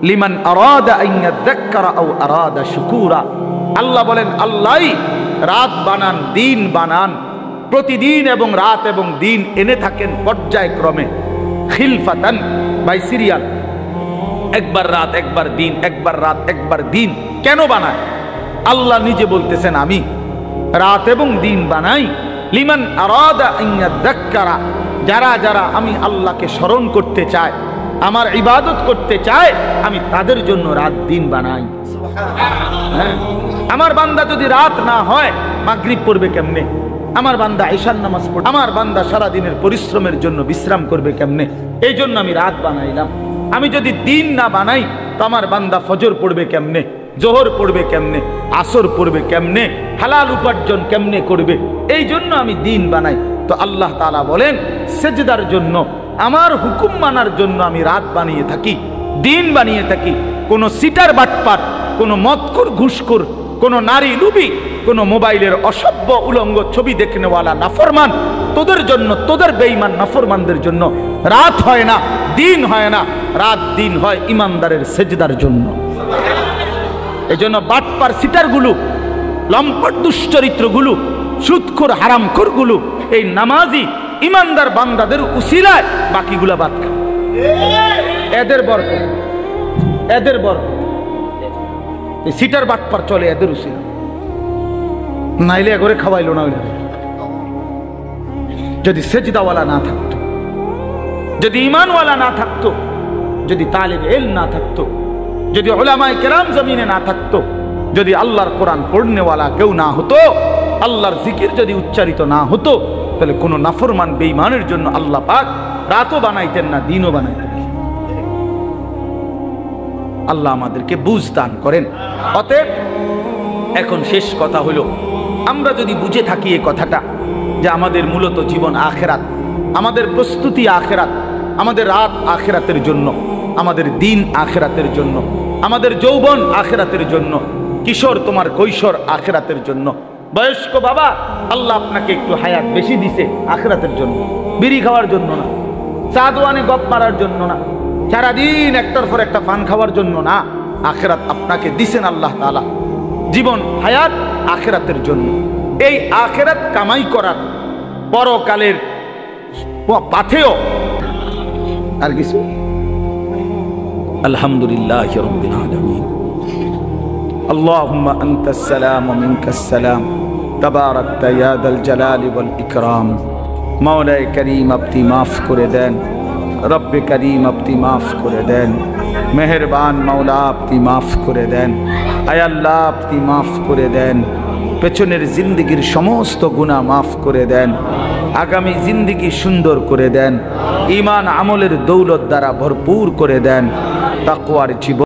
S1: লিমান আরাদা আন ইয়াযাক্কারা আও আরাদা শুকুরা। আল্লাহ বলেন, আল্লাহই রাত বানান, দিন বানান, প্রতিদিন এবং রাত এবং দিন এনে থাকেন পর্যায়ক্রমে। খিলফাতান বাই সিরিয়াল, একবার রাত একবার দিন, একবার রাত একবার দিন। কেন বানায়? আল্লাহ নিজে বলতেছেন, আমি রাত এবং দিন বানাই লিমান আরাদা আন ইয়াযাক্কারা, যারা যারা আমি আল্লাহকে স্মরণ করতে চায়, আমার ইবাদত করতে চায়, আমি তাদের জন্য রাত দিন বানাই। হ্যাঁ, আমার বান্দা যদি রাত না হয়, মাগরিব পড়বে কেমনে? আমার বান্দা ঈশার নামাজ পড়বে, আমার বান্দা সারা দিনের পরিশ্রমের জন্য বিশ্রাম করবে কেমনে? এই জন্য আমি রাত বানাইলাম। আমি যদি দিন না বানাই, তো আমার বান্দা ফজর পড়বে কেমনে, জোহর পড়বে কেমনে, আসর পড়বে কেমনে, হালাল উপার্জন কেমনে করবে? এই জন্য আমি দিন বানাই। তো আল্লাহ তাআলা বলেন, সেজদার জন্য, আমার হুকুম মানার জন্য আমি রাত বানিয়ে থাকি, দিন বানিয়ে থাকি। কোন সিটার বাটপার, কোন মদখোর ঘুষখোর, কোন নারী লুবি, কোন মোবাইলের অসভ্য উলঙ্গ ছবি দেখনেওয়ালা নাফরমান, তোদের জন্য, তোদের বেঈমান নাফরমানদের জন্য রাত হয় না, দিন হয় না। রাত দিন হয় ইমানদারের সেজদার জন্য। এই জন্য বাটপার সিটারগুলো, লম্পট দুশ্চরিত্রগুলো, সুদখোর হারামখোরগুলো এই নামাজি ইমানদার বান্দাদের উসিলায় বাকিগুলা বাদ খায়। এদের বরকত, এদের বরকত। এই সিটার বাটপার চলে এদের উসিলা, নাইলে এগরে খাওয়াইলো না। যদি সেজদাওয়ালা না থাকতো, যদি ইমানওয়ালা না থাকতো, যদি তালিব ইলম না থাকতো, যদি উলামায়ে কেরাম জমিনে না থাকতো, যদি আল্লাহর কোরআন পড়নেওয়ালা কেউ না হতো, আল্লাহর জিকির যদি উচ্চারিত না হতো, তাহলে কোনো নাফরমান বেঈমানের জন্য আল্লাহ পাক রাতও বানাইতেন না, দিনও বানাইতেন। আল্লাহ আমাদেরকে বুঝ দান করেন। অতএব এখন শেষ কথা হলো, আমরা যদি বুঝে থাকি এই কথাটা যে আমাদের মূলত জীবন আখেরাত, আমাদের প্রস্তুতি আখেরাত, আমাদের রাত আখেরাতের জন্য, আমাদের দিন আখেরাতের জন্য, আমাদের যৌবন আখেরাতের জন্য, কিশোর তোমার কৈশোর আখেরাতের জন্য, বয়স্ক বাবা আল্লাহ আপনাকে একটু হায়াত বেশি দিছে আখেরাতের জন্য, বিড়ি খাওয়ার জন্য না, চা দোয়ানে গপ মারার জন্য না, সারাদিন একটার পর একটা পান খাওয়ার জন্য না, আখিরাত আপনাকে দিছেন আল্লাহ তাআলা। জীবন হায়াত আখিরাতের জন্য। এই আখিরাত কামাই করার পরকালের পাথেয় আর কিছু। আলহামদুলিল্লাহি রাব্বিল আলামিন। আল্লাহুম্মা আনতাস সালাম ওয়া মিনকাস সালাম, তাবারাকতা ইয়া যাল জালালি ওয়াল ইকরাম। মাওলায়ে কারীম আপনি মাফ করে দেন, রব্বে কারীম আপনি মাফ করে দেন, মেহেরবান মাওলা আপনি মাফ করে দেন, আয় আল্লাহ আপনি মাফ করে দেন। পেছনের জিন্দেগির সমস্ত গুনাহ মাফ করে দেন, আগামী জিন্দেগি সুন্দর করে দেন, ঈমান আমলের দৌলত দ্বারা ভরপুর করে দেন, তাকওয়ার জীবন